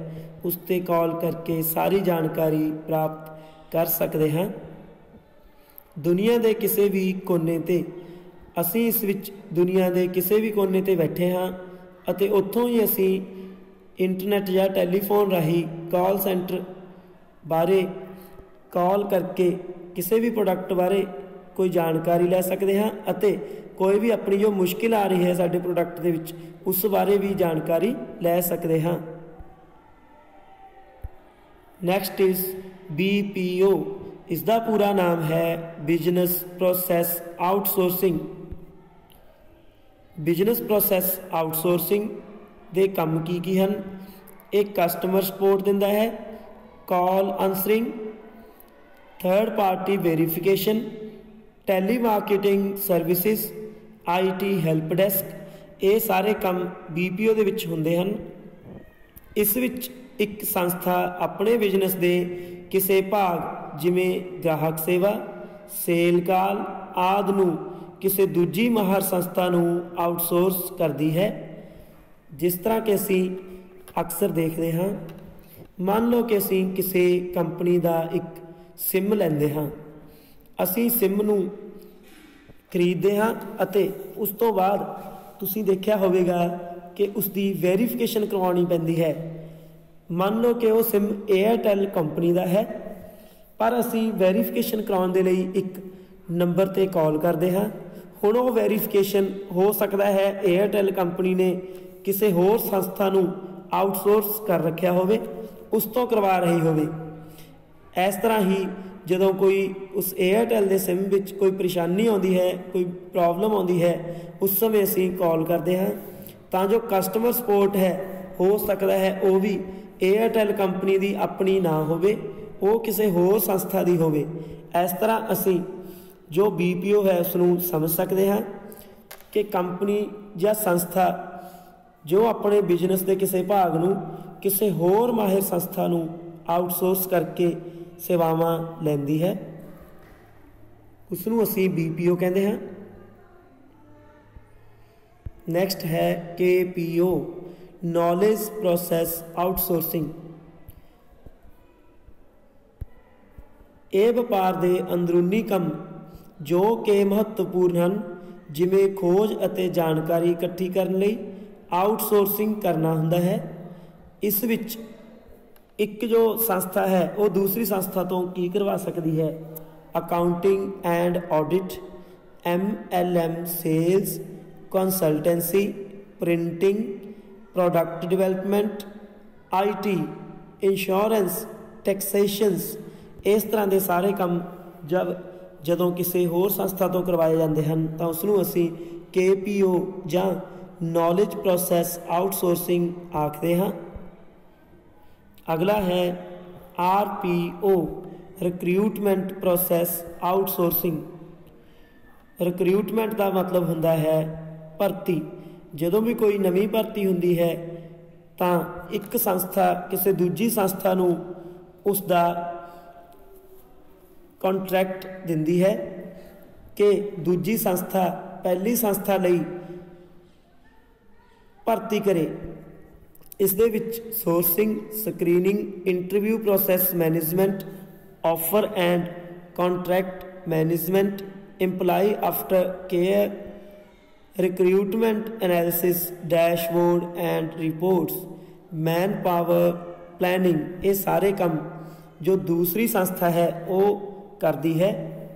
ਉਸ 'ਤੇ ਕਾਲ ਕਰਕੇ ਸਾਰੀ ਜਾਣਕਾਰੀ ਪ੍ਰਾਪਤ ਕਰ ਸਕਦੇ ਹਾਂ। ਦੁਨੀਆ ਦੇ ਕਿਸੇ ਵੀ ਕੋਨੇ 'ਤੇ, ਅਸੀਂ ਇਸ ਵਿੱਚ ਦੁਨੀਆ ਦੇ ਕਿਸੇ ਵੀ ਕੋਨੇ 'ਤੇ ਬੈਠੇ ਹਾਂ ਅਤੇ ਉੱਥੋਂ ਹੀ ਅਸੀਂ ਇੰਟਰਨੈਟ ਜਾਂ ਟੈਲੀਫੋਨ ਰਾਹੀਂ ਕਾਲ ਸੈਂਟਰ ਬਾਰੇ ਕਾਲ ਕਰਕੇ ਕਿਸੇ ਵੀ ਪ੍ਰੋਡਕਟ ਬਾਰੇ ਕੋਈ ਜਾਣਕਾਰੀ ਲੈ ਸਕਦੇ ਹਾਂ ਅਤੇ ਕੋਈ ਵੀ ਆਪਣੀ ਜੋ ਮੁਸ਼ਕਿਲ ਆ ਰਹੀ ਹੈ ਸਾਡੇ ਪ੍ਰੋਡਕਟ ਦੇ ਵਿੱਚ ਉਸ ਬਾਰੇ ਵੀ ਜਾਣਕਾਰੀ ਲੈ ਸਕਦੇ ਹਾਂ। Next is BPO। ਇਸ ਦਾ ਪੂਰਾ ਨਾਮ ਹੈ business process outsourcing. Business process outsourcing ਦੇ ਕੰਮ ਕੀ ਹਨ? ਇਹ ਕਸਟਮਰ ਸਪੋਰਟ ਦਿੰਦਾ ਹੈ, call answering, third party verification, telemarketing services, IT help desk, ਇਹ ਸਾਰੇ ਕੰਮ BPO ਦੇ ਵਿੱਚ ਹੁੰਦੇ ਹਨ। ਇਸ ਵਿੱਚ ਇੱਕ ਸੰਸਥਾ ਆਪਣੇ ਬਿਜ਼ਨਸ ਦੇ ਕਿਸੇ ਭਾਗ ਜਿਵੇਂ ਗ੍ਰਾਹਕ ਸੇਵਾ, ਸੇਲ ਕਾਲ ਆਦਿ ਨੂੰ ਕਿਸੇ ਦੂਜੀ ਮਾਹਰ ਸੰਸਥਾ ਨੂੰ ਆਊਟਸੋਰਸ ਕਰਦੀ ਹੈ। ਜਿਸ ਤਰ੍ਹਾਂ ਕਿ ਅਸੀਂ ਅਕਸਰ ਦੇਖਦੇ ਹਾਂ, ਮੰਨ ਲਓ ਕਿ ਅਸੀਂ ਕਿਸੇ ਕੰਪਨੀ ਦਾ ਇੱਕ ਸਿਮ ਲੈਂਦੇ ਹਾਂ। ਅਸੀਂ ਸਿਮ ਨੂੰ ਖਰੀਦਦੇ ਹਾਂ ਅਤੇ ਉਸ ਤੋਂ ਬਾਅਦ ਤੁਸੀਂ ਦੇਖਿਆ ਹੋਵੇਗਾ ਕਿ ਉਸ ਦੀ ਵੈਰੀਫਿਕੇਸ਼ਨ ਕਰਵਾਉਣੀ ਪੈਂਦੀ ਹੈ। ਮੰਨ ਲਓ ਕਿ ਉਹ ਸਿਮ ਏਅਰਟੈਲ ਕੰਪਨੀ ਦਾ ਹੈ, ਪਰ ਅਸੀਂ ਵੈਰੀਫਿਕੇਸ਼ਨ ਕਰਾਉਣ ਦੇ ਲਈ ਇੱਕ ਨੰਬਰ 'ਤੇ ਕਾਲ ਕਰਦੇ ਹਾਂ। ਹੁਣ ਉਹ ਵੈਰੀਫਿਕੇਸ਼ਨ ਹੋ ਸਕਦਾ ਹੈ ਏਅਰਟੈਲ ਕੰਪਨੀ ਨੇ ਕਿਸੇ ਹੋਰ ਸੰਸਥਾ ਨੂੰ ਆਊਟਸੋਰਸ ਕਰ ਰੱਖਿਆ ਹੋਵੇ, ਉਸ ਤੋਂ ਕਰਵਾ ਰਹੀ ਹੋਵੇ। ਇਸ ਤਰ੍ਹਾਂ ਹੀ ਜਦੋਂ ਕੋਈ ਉਸ ਏਅਰਟੈਲ ਦੇ ਸਿਮ ਵਿੱਚ ਕੋਈ ਪਰੇਸ਼ਾਨੀ ਆਉਂਦੀ ਹੈ, ਕੋਈ ਪ੍ਰੋਬਲਮ ਆਉਂਦੀ ਹੈ, ਉਸ ਸਮੇਂ ਅਸੀਂ ਕਾਲ ਕਰਦੇ ਹਾਂ ਤਾਂ ਜੋ ਕਸਟਮਰ ਸਪੋਰਟ ਹੈ ਹੋ ਸਕਦਾ ਹੈ ਉਹ ਵੀ ਏਅਰਟੈਲ ਕੰਪਨੀ ਦੀ ਆਪਣੀ ਨਾ ਹੋਵੇ, ਉਹ ਕਿਸੇ ਹੋਰ ਸੰਸਥਾ ਦੀ ਹੋਵੇ। ਇਸ ਤਰ੍ਹਾਂ ਅਸੀਂ ਜੋ BPO ਹੈ ਉਸ ਨੂੰ ਸਮਝ ਸਕਦੇ ਹਾਂ ਕਿ ਕੰਪਨੀ ਜਾਂ ਸੰਸਥਾ ਜੋ ਆਪਣੇ ਬਿਜ਼ਨਸ ਦੇ ਕਿਸੇ ਭਾਗ ਨੂੰ ਕਿਸੇ ਹੋਰ ਮਾਹਿਰ ਸੰਸਥਾ ਨੂੰ ਆਊਟਸੋਰਸ ਕਰਕੇ ਸੇਵਾਵਾਂ ਲੈਂਦੀ ਹੈ, ਉਸ ਨੂੰ ਅਸੀਂ BPO ਕਹਿੰਦੇ ਹਾਂ। ਨੈਕਸਟ ਹੈ KPO, ਨੌਲੇਜ ਪ੍ਰੋਸੈਸ ਆਊਟਸੋਰਸਿੰਗ। ਇਹ ਵਪਾਰ ਦੇ ਅੰਦਰੂਨੀ ਕੰਮ ਜੋ ਕਿ ਮਹੱਤਵਪੂਰਨ ਹਨ, जिमें खोज ਅਤੇ जानकारी इकट्ठी करने लई आउटसोर्सिंग करना हुंदा है। इस विच एक जो संस्था है वो दूसरी संस्था तो की करवा सकती है? Accounting and audit, MLM, sales, consultancy, printing, product development, IT, insurance, taxations, इस तरह के सारे काम ਜਦੋਂ ਕਿਸੇ ਹੋਰ ਸੰਸਥਾ ਤੋਂ ਕਰਵਾਏ ਜਾਂਦੇ ਹਨ ਤਾਂ ਉਸ ਨੂੰ ਅਸੀਂ KPO ਜਾਂ ਨੌਲੇਜ ਪ੍ਰੋਸੈਸ ਆਊਟਸੋਰਸਿੰਗ ਆਖਦੇ ਹਾਂ। ਅਗਲਾ ਹੈ RPO, recruitment process outsourcing. Recruitment ਦਾ ਮਤਲਬ ਹੁੰਦਾ ਹੈ ਭਰਤੀ। ਜਦੋਂ ਵੀ ਕੋਈ ਨਵੀਂ ਭਰਤੀ ਹੁੰਦੀ ਹੈ ਤਾਂ ਇੱਕ ਸੰਸਥਾ ਕਿਸੇ ਦੂਜੀ ਸੰਸਥਾ ਨੂੰ ਉਸ ਦਾ कॉन्ट्रैक्ट दिंदी है कि दूजी संस्था पहली संस्था लई भर्ती करे। इस दे विच sourcing, screening, interview process management, offer and contract management, employee after care, recruitment analysis, dashboard and reports, man power planning, ये सारे काम जो दूसरी संस्था है वो करती है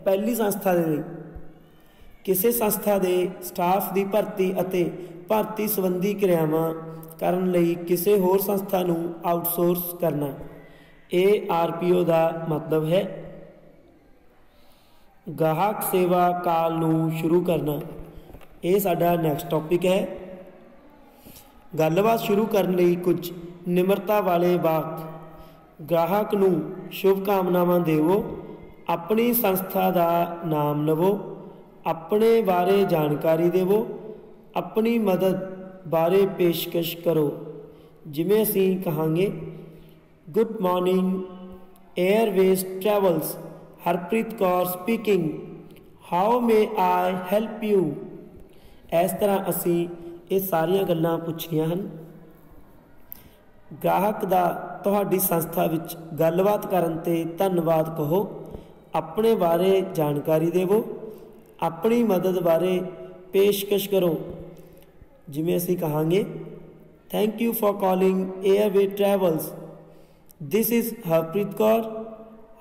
पहली संस्था दे लई। किसी संस्था के स्टाफ की भर्ती अते भर्ती संबंधी क्रियावां करन लई किसी होर संस्था नूं आउटसोर्स करना, ये RPO का मतलब है। गाहक सेवा काल नूं शुरू करना, ये साडा नैक्सट टॉपिक है। गलबात शुरू करने लई कुछ निमरता वाले वाक। ग्राहक नूं शुभकामनावां देवो, अपनी संस्था का नाम लवो, अपने बारे जानकारी देवो, अपनी मदद बारे पेशकश करो। जिमें असी कहांगे good morning airways travels, Harpreet Kaur speaking, how may I help you. इस तरह असी ये सारिया गल्लां पुछनियां हन। ग्राहक का तुहाडी संस्था विच गलबात करन ते धन्नवाद कहो, अपने बारे जानकारी देवो, अपनी मदद बारे पेशकश करो। जिमें असी कहांगे thank you for calling airway travels, this is Harpreet Kaur,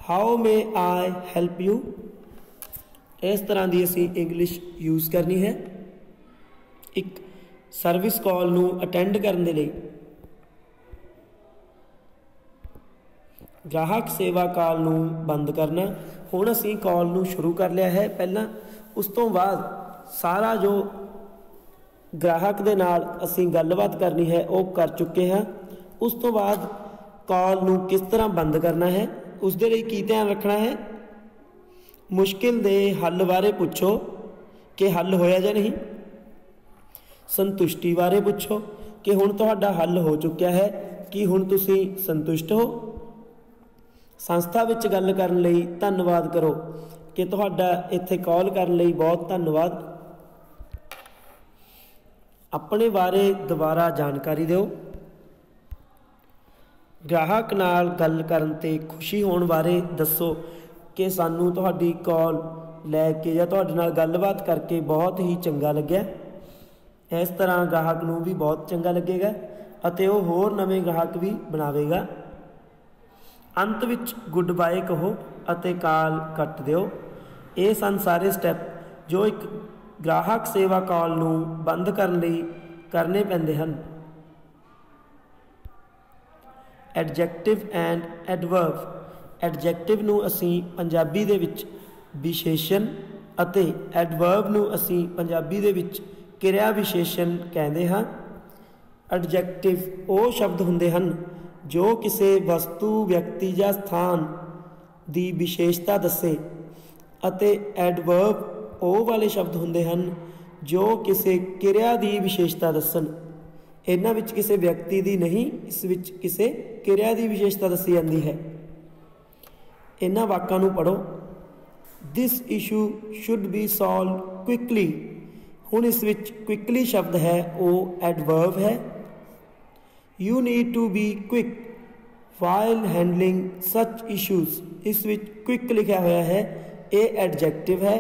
how may I help you. इस तरह की असी इंग्लिश यूज़ करनी है एक सर्विस कॉल नूं अटेंड करने लई। ग्राहक सेवा काल नूं बंद करना। हुण असी कॉल नूं शुरू कर लिया है पहला, उस तो बाद सारा जो ग्राहक दे नाल असी गलबात करनी है वो कर चुके हैं। उस तो बाद कॉल नूं किस तरह बंद करना है, उस दे लई की ध्यान रखना है। मुश्किल दे हल बारे पुछो कि हल होया जां नहीं। संतुष्टि बारे पुछो कि हुण तुहाडा हल हो चुका है, कि हुण तुसीं संतुष्ट हो। संस्था विच गल करन लई धन्नवाद करो कि तुहाडा इत्थे कॉल करन लई बहुत धन्नवाद। अपने बारे दोबारा जानकारी दिओ। ग्राहक नाल गल करन ते खुशी होण बारे दसो कि सानू तुहाडी कॉल लैके जां तुहाडे नाल गलबात करके बहुत ही चंगा लग्या। इस तरह ग्राहक नूं भी बहुत चंगा लगेगा अते वो होर नवे ग्राहक भी बनावेगा। अंत विच गुड बाय कहो अते काल कट दिओ। ये सन सारे स्टैप जो एक ग्राहक सेवा कॉल नूं बंद करन लई करने पैंदे हन। Adjective and adverb. एडजैक्टिव नूं असीं पंजाबी दे विच विशेषण अते एडवर्ब नूं असीं पंजाबी दे विच किरिया विशेषण कहते हैं। एडजैक्टिव वो शब्द हुंदे हन जो किसी वस्तु, व्यक्ति या स्थान की विशेषता दसे अते एडवर्ब वो वाले शब्द हुंदे हन जो किसी किरिया की विशेषता दसन। इन्हां विच किसी व्यक्ति की नहीं, इस विच किसी किरिया की विशेषता दसी जाती है। इन्हां वाकां नूं पढ़ो। This issue should be solved quickly. हुण इस विच क्विकली शब्द है वो एडवर्ब है। You need to be quick while handling such issues, इस विच क्विक लिखा हुआ है, ये एडजैक्टिव है।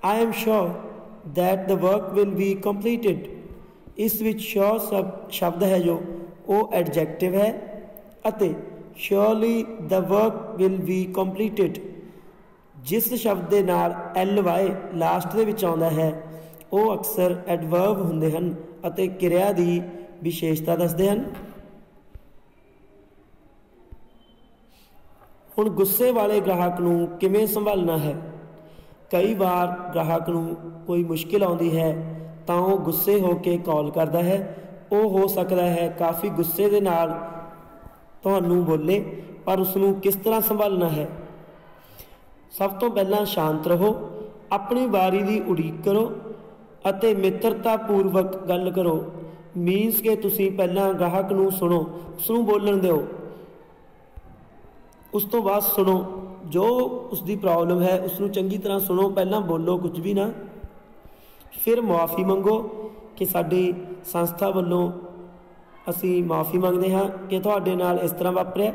I am sure that the work will be completed. इस विच श्योर शब्द है जो वो एडजैक्टिव है अते surely the work will be completed जिस शब्द के नाल ly लास्ट दे विच आउंदा है वो अक्सर एडवर्ब हुंदे हन अते क्रिया की विशेषता दसदे हन। हुण गुस्से वाले ग्राहक नूं किवें संभालना है। कई बार ग्राहक नूं कोई मुश्किल आउंदी है तो वह गुस्से होकर कॉल करता है। वो हो सकता है काफ़ी गुस्से के नाल तुहानूं बोले, पर उसनूं किस तरह संभालना है। सब तो पहला शांत रहो, अपनी वारी की उड़ीक करो अते मित्रतापूर्वक गल करो। मीनस कि तुसीं पहला ग्राहक नूं सुनो, उसनूं बोलण दिओ, उस तो बाद सुनो जो उसकी प्रॉब्लम है उसनूं चंगी तरह सुनो, पहला बोलो कुछ भी ना। फिर मुआफ़ी मंगो कि साडी संस्था वालों असी माफ़ी मंगते हाँ कि तुहाडे नाल इस तरह वापरिया।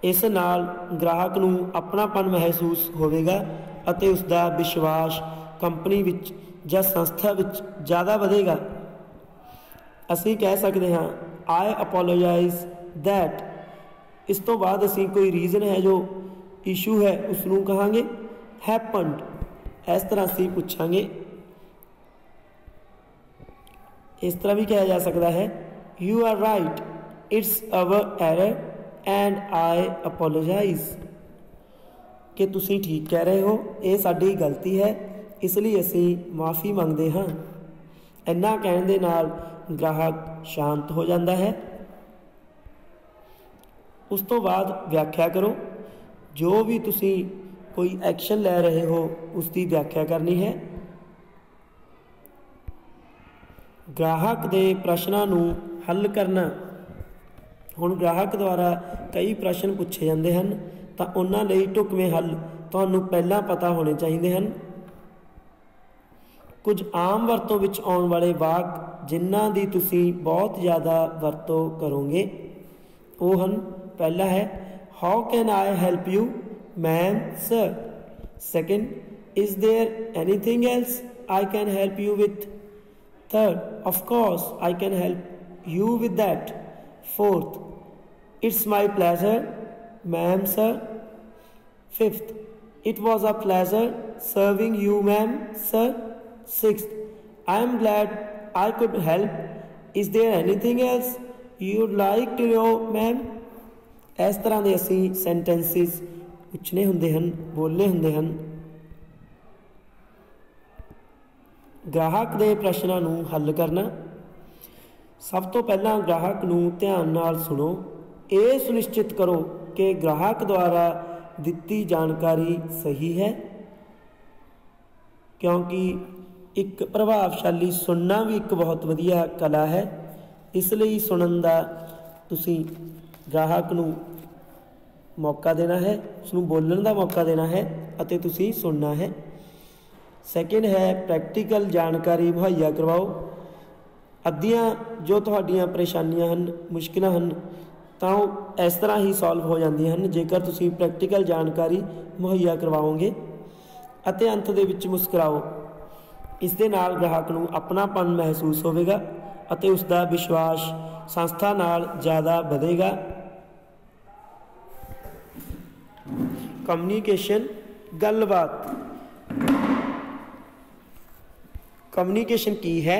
इस नाल ग्राहक नूं अपनापन महसूस होवेगा अते उसका विश्वास कंपनी विच जां संस्था विच ज़्यादा वधेगा। असी कह सकते हाँ आई अपोलोजाइज दैट। इस तो बाद असी कोई रीज़न है जो इशू है उसनूं कहांगे हैपन्ड। इस तरह असी पूछांगे। इस तरह भी कहा जा सकता है you are right, it's our error and I apologize. कि तुसी ठीक कह रहे हो, ये साडी गलती है इसलिए असी माफ़ी मंगते हाँ। इन्ना कहने दे नाल ग्राहक शांत हो जाता है। उस तो बाद व्याख्या करो। जो भी तुसी कोई एक्शन ले रहे हो उसकी व्याख्या करनी है। ग्राहक के प्रश्नों नूं हल करना। हुण ग्राहक द्वारा कई प्रश्न पूछे जाते हैं तो उन्हां लई ढुकवें हल तुहानूं पहलां पता होने चाहिए हैं। कुछ आम वरतों विच आउण वाले वाक जिन्हां दी तुसीं बहुत ज़्यादा वरतों करोगे वो हन। पहला है how can I help you ma'am sir. Second, is there anything else I can help you with. Third, of course I can help you with that. Fourth, it's my pleasure ma'am sir. Fifth, it was a pleasure serving you ma'am sir. Sixth, I am glad I could help. Is there anything else you would like to know ma'am. इस तरह के असी sentences पूछने होंदे हन, बोलने होंदे हन। ग्राहक के प्रश्नों नूं हल करना। सब तो पहला ग्राहक नूं ध्यान नाल सुनो। ये सुनिश्चित करो कि ग्राहक द्वारा दिती जानकारी सही है, क्योंकि एक प्रभावशाली सुनना भी एक बहुत वधिया कला है। इसलिए सुनन दा तुसी ग्राहक नूं मौका देना है, उसनूं बोलण दा मौका देना है अते तुसी सुनना है। सैकेंड है प्रैक्टिकल जानकारी मुहैया करवाओ। अद्धियां जो तुहाडियां परेशानियां हन, मुश्किलां हन तो इस तरह ही सॉल्व हो जांदियां हन जेकर तुसी प्रैक्टिकल जानकारी मुहैया करवाओगे। अते अंत दे विच मुस्कुराओ। इस दे नाल ग्राहक नूं अपनापन महसूस होवेगा अते उसका विश्वास संस्था नाल ज़्यादा वधेगा। कम्यूनीकेशन गलबात। कम्यूनीकेशन की है?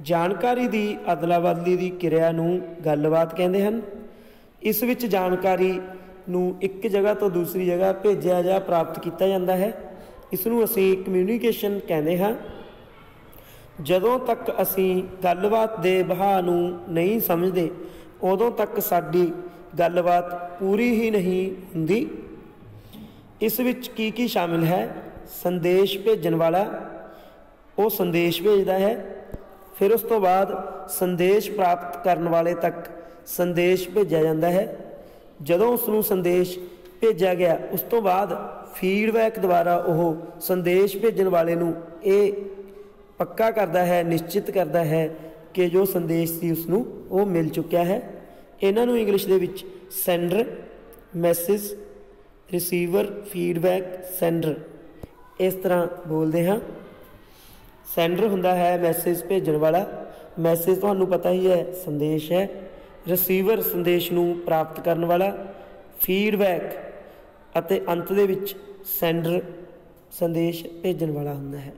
जानकारी की अदला बदली की क्रिया नूं गलबात कहते हैं। इस विच जानकारी नूं एक जगह तो दूसरी जगह भेजा या प्राप्त किया जाता है। इसनूं असीं कम्यूनीकेशन कहते हैं। जदों तक असीं गलबात दे बहाव नूं नहीं समझते उदों तक साडी गलबात पूरी ही नहीं हुंदी। इस विच की शामिल है? संदेश भेजण वाला वो संदेश भेजता है, फिर उस तो बाद संदेश प्राप्त करने वाले तक संदेश भेजा जाता है। जदों उसनूं संदेश भेजा गया उस तो बाद फीडबैक द्वारा वो संदेश भेजण वाले नूं ये पक्का करता है, निश्चित करता है कि जो संदेश सी उसनूं वो मिल चुका है। इन्हां नूं इंग्लिश दे विच sender, message, receiver, feedback, sender इस तरह बोलते हैं। ਸੈਂਡਰ ਹੁੰਦਾ ਹੈ ਮੈਸੇਜ ਭੇਜਣ ਵਾਲਾ। ਮੈਸੇਜ ਤੁਹਾਨੂੰ ਪਤਾ ਹੀ ਹੈ ਸੰਦੇਸ਼ ਹੈ। ਰਿਸੀਵਰ ਸੰਦੇਸ਼ ਨੂੰ ਪ੍ਰਾਪਤ ਕਰਨ ਵਾਲਾ। ਫੀਡਬੈਕ ਅਤੇ ਅੰਤ ਦੇ ਵਿੱਚ ਸੈਂਡਰ ਸੰਦੇਸ਼ ਭੇਜਣ ਵਾਲਾ ਹੁੰਦਾ ਹੈ।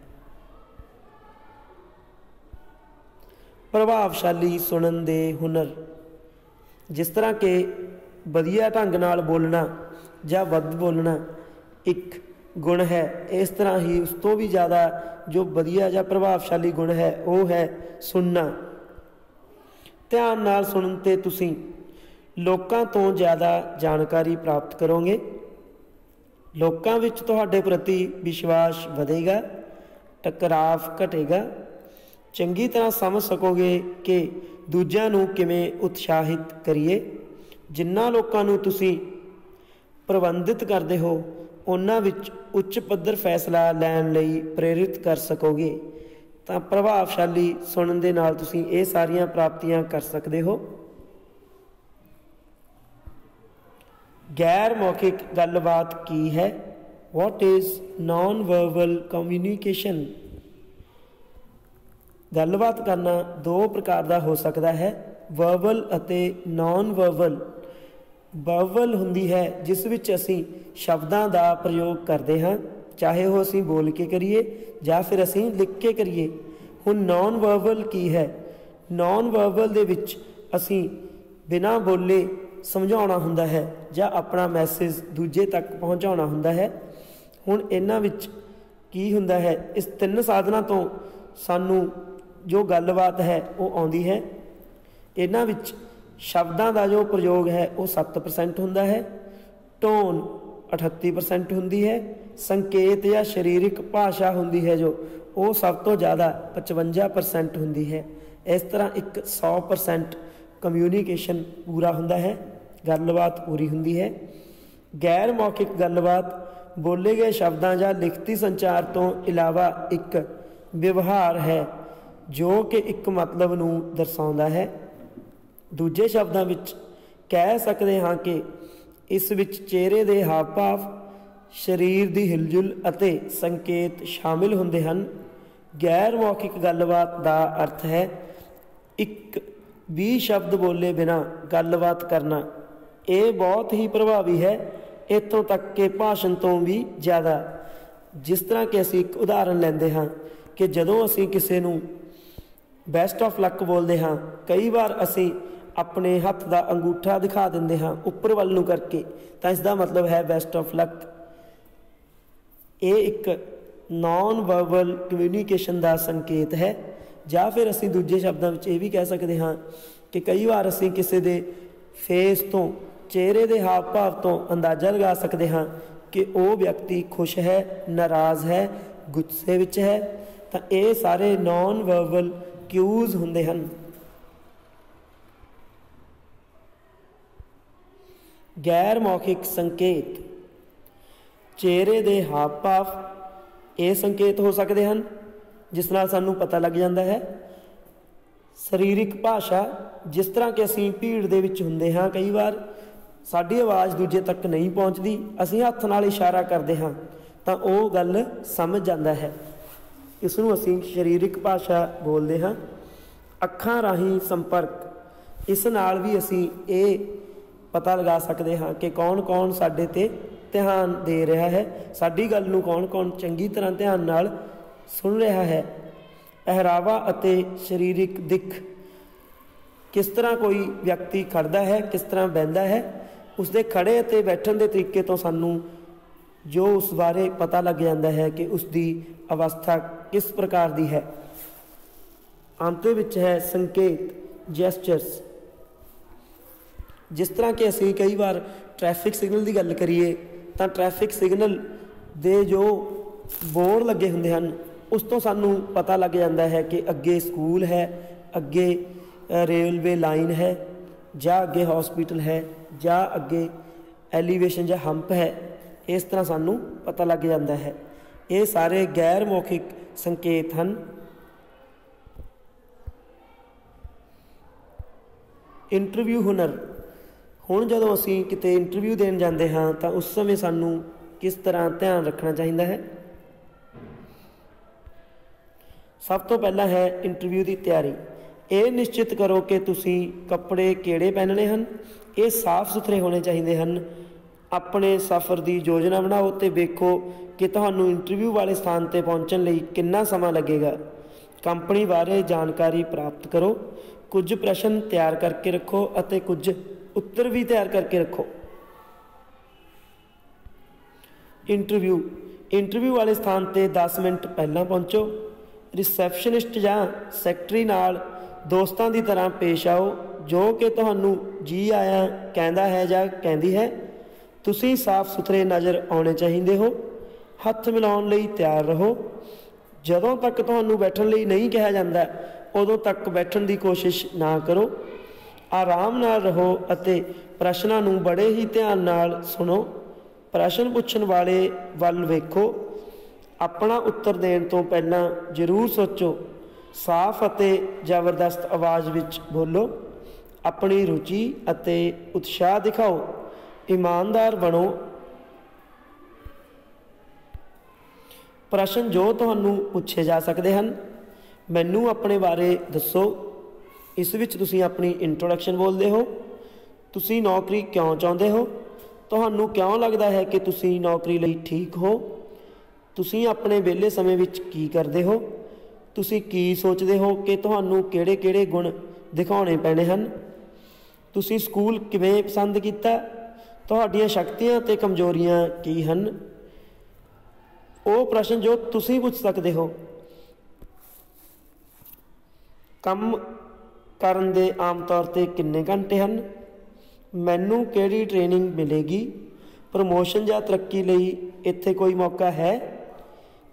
ਪ੍ਰਭਾਵਸ਼ਾਲੀ ਸੁਣਨ ਦੇ ਹੁਨਰ, ਜਿਸ ਤਰ੍ਹਾਂ ਕਿ ਵਧੀਆ ਢੰਗ ਨਾਲ ਬੋਲਣਾ ਜਾਂ ਵੱਧ ਬੋਲਣਾ ਇੱਕ ਗੁਣ ਹੈ, ਇਸ ਤਰ੍ਹਾਂ ਹੀ ਉਸ ਤੋਂ ਵੀ ਜ਼ਿਆਦਾ ਜੋ ਵਧੀਆ ਜਾਂ ਪ੍ਰਭਾਵਸ਼ਾਲੀ ਗੁਣ ਹੈ ਉਹ ਹੈ ਸੁਣਨਾ। ਧਿਆਨ ਨਾਲ ਸੁਣਨ 'ਤੇ ਤੁਸੀਂ ਲੋਕਾਂ ਤੋਂ ਜ਼ਿਆਦਾ ਜਾਣਕਾਰੀ ਪ੍ਰਾਪਤ ਕਰੋਗੇ। ਲੋਕਾਂ ਵਿੱਚ ਤੁਹਾਡੇ ਪ੍ਰਤੀ ਵਿਸ਼ਵਾਸ ਵਧੇਗਾ, ਟਕਰਾਵ ਘਟੇਗਾ। ਚੰਗੀ ਤਰ੍ਹਾਂ ਸਮਝ ਸਕੋਗੇ ਕਿ ਦੂਜਿਆਂ ਨੂੰ ਕਿਵੇਂ ਉਤਸ਼ਾਹਿਤ ਕਰੀਏ। ਜਿਨ੍ਹਾਂ ਲੋਕਾਂ ਨੂੰ ਤੁਸੀਂ ਪ੍ਰਬੰਧਿਤ ਕਰਦੇ ਹੋ ਉਹਨਾਂ ਵਿੱਚ ਉੱਚ ਪੱਧਰ ਫੈਸਲਾ ਲੈਣ ਲਈ ਪ੍ਰੇਰਿਤ ਕਰ ਸਕੋਗੇ। ਤਾਂ ਪ੍ਰਭਾਵਸ਼ਾਲੀ ਸੁਣਨ ਦੇ ਨਾਲ ਤੁਸੀਂ ਇਹ ਸਾਰੀਆਂ ਪ੍ਰਾਪਤੀਆਂ ਕਰ ਸਕਦੇ ਹੋ। ਗੈਰ ਮੌਖਿਕ ਗੱਲਬਾਤ ਕੀ ਹੈ? What is non verbal communication? ਗੱਲਬਾਤ ਕਰਨਾ ਦੋ ਪ੍ਰਕਾਰ ਦਾ ਹੋ ਸਕਦਾ ਹੈ, ਵਰਬਲ ਅਤੇ ਨਾਨ ਵਰਬਲ। ਵਰਬਲ ਹੁੰਦੀ ਹੈ ਜਿਸ ਵਿੱਚ ਅਸੀਂ ਸ਼ਬਦਾਂ ਦਾ ਪ੍ਰਯੋਗ ਕਰਦੇ ਹਾਂ, ਚਾਹੇ ਉਹ ਅਸੀਂ ਬੋਲ ਕੇ ਕਰੀਏ ਜਾਂ ਫਿਰ ਅਸੀਂ ਲਿਖ ਕੇ ਕਰੀਏ। ਹੁਣ ਨਾਨ ਵਰਬਲ ਕੀ ਹੈ? ਨਾਨ ਵਰਬਲ ਦੇ ਵਿੱਚ ਅਸੀਂ ਬਿਨਾਂ ਬੋਲੇ ਸਮਝਾਉਣਾ ਹੁੰਦਾ ਹੈ ਜਾਂ ਆਪਣਾ ਮੈਸੇਜ ਦੂਜੇ ਤੱਕ ਪਹੁੰਚਾਉਣਾ ਹੁੰਦਾ ਹੈ। ਹੁਣ ਇਹਨਾਂ ਵਿੱਚ ਕੀ ਹੁੰਦਾ ਹੈ, ਇਸ ਤਿੰਨ ਸਾਧਨਾਂ ਤੋਂ ਸਾਨੂੰ ਜੋ ਗੱਲਬਾਤ ਹੈ ਉਹ ਆਉਂਦੀ ਹੈ। ਇਹਨਾਂ ਵਿੱਚ ਸ਼ਬਦਾਂ ਦਾ ਜੋ ਪ੍ਰਯੋਗ ਹੈ ਉਹ 7% ਹੁੰਦਾ ਹੈ, ਟੋਨ 38% ਹੁੰਦੀ ਹੈ, ਸੰਕੇਤ ਜਾਂ ਸਰੀਰਕ ਭਾਸ਼ਾ ਹੁੰਦੀ ਹੈ ਜੋ ਉਹ ਸਭ ਤੋਂ ਜ਼ਿਆਦਾ 55% ਹੁੰਦੀ ਹੈ। ਇਸ ਤਰ੍ਹਾਂ ਇੱਕ 100% ਕਮਿਊਨੀਕੇਸ਼ਨ ਪੂਰਾ ਹੁੰਦਾ ਹੈ, ਗੱਲਬਾਤ ਪੂਰੀ ਹੁੰਦੀ ਹੈ। ਗੈਰ ਮੌਖਿਕ ਗੱਲਬਾਤ ਬੋਲੇ ਗਏ ਸ਼ਬਦਾਂ ਜਾਂ ਲਿਖਤੀ ਸੰਚਾਰ ਤੋਂ ਇਲਾਵਾ ਇੱਕ ਵਿਵਹਾਰ ਹੈ ਜੋ ਕਿ ਇੱਕ ਮਤਲਬ ਨੂੰ ਦਰਸਾਉਂਦਾ ਹੈ। ਦੂਜੇ ਸ਼ਬਦਾਂ ਵਿੱਚ ਕਹਿ ਸਕਦੇ ਹਾਂ ਕਿ ਇਸ ਵਿੱਚ ਚਿਹਰੇ ਦੇ ਹਾਵ ਭਾਵ, ਸਰੀਰ ਦੀ ਹਿਲਜੁਲ ਅਤੇ ਸੰਕੇਤ ਸ਼ਾਮਿਲ ਹੁੰਦੇ ਹਨ। ਗੈਰ ਮੌਖਿਕ ਗੱਲਬਾਤ ਦਾ ਅਰਥ ਹੈ ਇੱਕ ਵੀ ਸ਼ਬਦ ਬੋਲੇ ਬਿਨਾਂ ਗੱਲਬਾਤ ਕਰਨਾ। ਇਹ ਬਹੁਤ ਹੀ ਪ੍ਰਭਾਵੀ ਹੈ, ਇੱਥੋਂ ਤੱਕ ਕਿ ਭਾਸ਼ਣ ਤੋਂ ਵੀ ਜ਼ਿਆਦਾ। ਜਿਸ ਤਰ੍ਹਾਂ ਕਿ ਅਸੀਂ ਇੱਕ ਉਦਾਹਰਨ ਲੈਂਦੇ ਹਾਂ ਕਿ ਜਦੋਂ ਅਸੀਂ ਕਿਸੇ ਨੂੰ ਬੈਸਟ ਆਫ ਲੱਕ ਬੋਲਦੇ ਹਾਂ, ਕਈ ਵਾਰ ਅਸੀਂ ਆਪਣੇ ਹੱਥ ਦਾ ਅੰਗੂਠਾ ਦਿਖਾ ਦਿੰਦੇ ਹਾਂ ਉੱਪਰ ਵੱਲ ਨੂੰ ਕਰਕੇ, ਤਾਂ ਇਸ ਦਾ ਮਤਲਬ ਹੈ ਬੈਸਟ ਆਫ ਲੱਕ। ਇਹ ਇੱਕ ਨਾਨ ਵਰਬਲ ਕਮਿਊਨੀਕੇਸ਼ਨ ਦਾ ਸੰਕੇਤ ਹੈ। ਜਾਂ ਫਿਰ ਅਸੀਂ ਦੂਜੇ ਸ਼ਬਦਾਂ ਵਿੱਚ ਇਹ ਵੀ ਕਹਿ ਸਕਦੇ ਹਾਂ ਕਿ ਕਈ ਵਾਰ ਅਸੀਂ ਕਿਸੇ ਦੇ ਫੇਸ ਤੋਂ, ਚਿਹਰੇ ਦੇ ਹਾਵ ਭਾਵ ਤੋਂ ਅੰਦਾਜ਼ਾ ਲਗਾ ਸਕਦੇ ਹਾਂ ਕਿ ਉਹ ਵਿਅਕਤੀ ਖੁਸ਼ ਹੈ, ਨਾਰਾਜ਼ ਹੈ, ਗੁੱਸੇ ਵਿੱਚ ਹੈ। ਤਾਂ ਇਹ ਸਾਰੇ ਨਾਨ ਵਰਬਲ ਕਿਊਜ਼ ਹੁੰਦੇ ਹਨ। ਗੈਰ ਮੌਖਿਕ ਸੰਕੇਤ, ਚਿਹਰੇ ਦੇ ਹਾਵ ਭਾਵ ਇਹ ਸੰਕੇਤ ਹੋ ਸਕਦੇ ਹਨ ਜਿਸ ਨਾਲ ਸਾਨੂੰ ਪਤਾ ਲੱਗ ਜਾਂਦਾ ਹੈ। ਸਰੀਰਕ ਭਾਸ਼ਾ, ਜਿਸ ਤਰ੍ਹਾਂ ਕਿ ਅਸੀਂ ਭੀੜ ਦੇ ਵਿੱਚ ਹੁੰਦੇ ਹਾਂ, ਕਈ ਵਾਰ ਸਾਡੀ ਆਵਾਜ਼ ਦੂਜੇ ਤੱਕ ਨਹੀਂ ਪਹੁੰਚਦੀ, ਅਸੀਂ ਹੱਥ ਨਾਲ ਇਸ਼ਾਰਾ ਕਰਦੇ ਹਾਂ ਤਾਂ ਉਹ ਗੱਲ ਸਮਝ ਜਾਂਦਾ ਹੈ, ਇਸ ਨੂੰ ਅਸੀਂ ਸਰੀਰਕ ਭਾਸ਼ਾ ਬੋਲਦੇ ਹਾਂ। ਅੱਖਾਂ ਰਾਹੀਂ ਸੰਪਰਕ, ਇਸ ਨਾਲ ਵੀ ਅਸੀਂ ਇਹ ਪਤਾ ਲਗਾ ਸਕਦੇ ਹਾਂ ਕਿ ਕੌਣ ਕੌਣ ਸਾਡੇ 'ਤੇ ਧਿਆਨ ਦੇ ਰਿਹਾ ਹੈ, ਸਾਡੀ ਗੱਲ ਨੂੰ ਕੌਣ ਕੌਣ ਚੰਗੀ ਤਰ੍ਹਾਂ ਧਿਆਨ ਨਾਲ ਸੁਣ ਰਿਹਾ ਹੈ। ਪਹਿਰਾਵਾ ਅਤੇ ਸਰੀਰਕ ਦਿੱਖ, ਕਿਸ ਤਰ੍ਹਾਂ ਕੋਈ ਵਿਅਕਤੀ ਖੜ੍ਹਦਾ ਹੈ, ਕਿਸ ਤਰ੍ਹਾਂ ਬਹਿੰਦਾ ਹੈ, ਉਸਦੇ ਖੜ੍ਹੇ ਅਤੇ ਬੈਠਣ ਦੇ ਤਰੀਕੇ ਤੋਂ ਸਾਨੂੰ ਜੋ ਉਸ ਬਾਰੇ ਪਤਾ ਲੱਗ ਜਾਂਦਾ ਹੈ ਕਿ ਉਸ ਦੀ ਅਵਸਥਾ ਕਿਸ ਪ੍ਰਕਾਰ ਦੀ ਹੈ। ਅੰਤ ਵਿੱਚ ਹੈ ਸੰਕੇਤ, ਜੈਸਚਰਸ। ਜਿਸ ਤਰ੍ਹਾਂ ਕਿ ਅਸੀਂ ਕਈ ਵਾਰ ਟ੍ਰੈਫਿਕ ਸਿਗਨਲ ਦੀ ਗੱਲ ਕਰੀਏ ਤਾਂ ਟ੍ਰੈਫਿਕ ਸਿਗਨਲ ਦੇ ਜੋ ਬੋਰਡ ਲੱਗੇ ਹੁੰਦੇ ਹਨ ਉਸ ਤੋਂ ਸਾਨੂੰ ਪਤਾ ਲੱਗ ਜਾਂਦਾ ਹੈ ਕਿ ਅੱਗੇ ਸਕੂਲ ਹੈ, ਅੱਗੇ ਰੇਲਵੇ ਲਾਈਨ ਹੈ, ਜਾਂ ਅੱਗੇ ਹੌਸਪੀਟਲ ਹੈ, ਜਾਂ ਅੱਗੇ ਐਲੀਵੇਸ਼ਨ ਜਾਂ ਹੰਪ ਹੈ। ਇਸ ਤਰ੍ਹਾਂ ਸਾਨੂੰ ਪਤਾ ਲੱਗ ਜਾਂਦਾ ਹੈ। ਇਹ ਸਾਰੇ ਗੈਰ ਮੌਖਿਕ ਸੰਕੇਤ ਹਨ। ਇੰਟਰਵਿਊ ਹੁਨਰ, ਹੁਣ ਜਦੋਂ ਅਸੀਂ ਕਿਤੇ ਇੰਟਰਵਿਊ ਦੇਣ ਜਾਂਦੇ ਹਾਂ ਤਾਂ ਉਸ ਸਮੇਂ ਸਾਨੂੰ ਕਿਸ ਤਰ੍ਹਾਂ ਧਿਆਨ ਰੱਖਣਾ ਚਾਹੀਦਾ ਹੈ। सब तो पहला है इंटरव्यू की तैयारी। ये निश्चित करो कि तुसी कपड़े किहड़े पहनने हैं। ये साफ सुथरे होने चाहिए हैं। अपने सफ़र की योजना बनाओ तो वेखो कि तुहानू इंटरव्यू वाले स्थान पर पहुँचने लई कितना समा लगेगा। कंपनी बारे जानकारी प्राप्त करो। कुछ प्रश्न तैयार करके रखो और कुछ उत्तर भी तैयार करके रखो। इंटरव्यू वाले स्थान पर 10 मिनट पहला पहुँचो। रिसैप्शनिस्ट या सैकटरी नाल दोस्तां की तरह पेश आओ जो कि तुहानू जी आया कहता है या कहती है। तुसी साफ सुथरे नज़र आने चाहिए हो। हथ मिलाउण लई तैयार रहो। जदों तक तुहानू बैठण लई नहीं कहा जाता उदों तक बैठण की कोशिश ना करो। आराम नाल रहो अते प्रश्नां नू बड़े ही ध्यान नाल सुनो। प्रश्न पुछण वाले वल वेखो। अपना उत्तर देण तो पहला जरूर सोचो। साफ अते जबरदस्त आवाज़ विच बोलो। अपनी रुचि अते उत्साह दिखाओ। ईमानदार बनो। प्रश्न जो तुहानू पूछे जा सकते हैं। मैनू अपने बारे दसो। इस विच तुसीं अपनी इंट्रोडक्शन बोलते हो। तुसीं नौकरी क्यों चाहते हो। तुहानू क्यों लगता है कि तुसीं नौकरी लई ठीक हो। तुसीं अपने विहले समय विच की करते हो। तुसीं की सोचते हो कि तुहानू किहड़े-किहड़े गुण दिखाने पैणे हन। तुसीं स्कूल किवें पसंद कीता। तुहाडीआं शक्तियां ते कमजोरियां की हन। वो प्रश्न जो तुसीं पूछ सकते हो। काम करन दे आम तौर पर किन्ने घंटे हैं। मैनू किहड़ी ट्रेनिंग मिलेगी। प्रमोशन या तरक्की लई इत्थे कोई मौका है।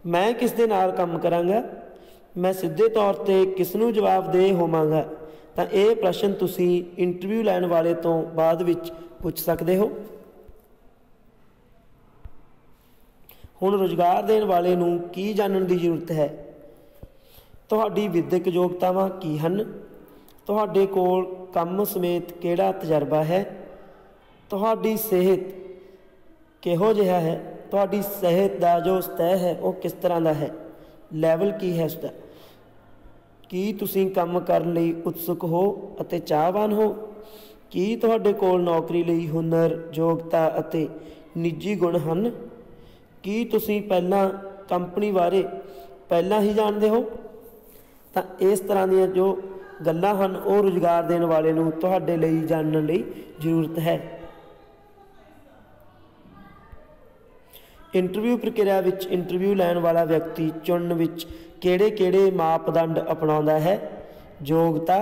मैं किस दे नाल काम करांगा। मैं सीधे तौर पर किसनू जवाबदेह होवांगा। तो ये प्रश्न तुसीं इंटरव्यू लैण वाले तो बाद विच पूछ सकते हो। हुण रोजगार देण वाले नूं की जानन की जरूरत है। तुहाडी विद्यक योग्यतावां की हन। तुहाडे कोल काम समेत किहड़ा तजर्बा है। तुहाडी सेहत किहो जिहा है। तुहाडी सेहत का जो सतह है वो किस तरह का है। लैवल की है उसका। की तुसीं काम करन लई उत्सुक हो अते चाहवान हो। की तुहाडे कोल नौकरी लई हुनर योग्यता अते निजी गुण हन। की तुसीं पहलां कंपनी बारे पहलां ही जानते हो। तो इस तरह दी जो गल्लां हन वो रोजगार देने वाले नूं तुहाडे लई जानने लई जरूरत है। इंटरव्यू प्रक्रिया विच इंटरव्यू लैण वाला व्यक्ति चुनण विच किहड़े-किहड़े मापदंड अपनाउंदा है। योग्यता,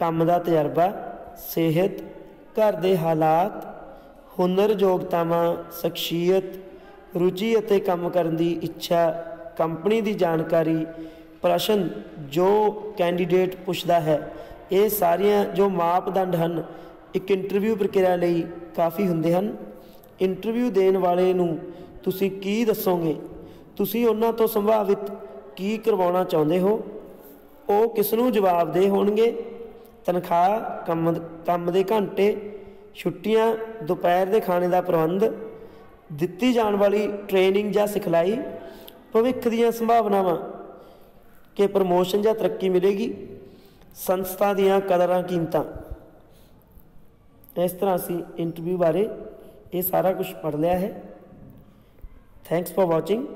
काम दा तजर्बा, सेहत, घर दे हालात, हुनर योग्यतावां, शख्सियत, रुचि अते काम करन दी इच्छा, कंपनी दी जानकारी। प्रश्न जो कैंडीडेट पुछदा है ये सारियां जो मापदंड हैं एक इंटरव्यू प्रक्रिया लई काफ़ी हुंदे हन। इंटरव्यू देण वाले नूं तुसीं की दसोगे। तुसीं उन्हां तो संभावित की करवाउणा चाहुंदे हो। वो किसनूं जवाबदेह होणगे। तनख्वाह, काम दे घंटे, छुट्टियां, दोपहर के खाने का प्रबंध, दित्ती जाण वाली ट्रेनिंग या सिखलाई, भविख दीआं संभावनावां कि प्रमोशन या तरक्की मिलेगी, संस्था दीआं कदरां कीमतां। इस तरह असीं इंटरव्यू बारे ये सारा कुछ पढ़ लिया है। Thanks for watching.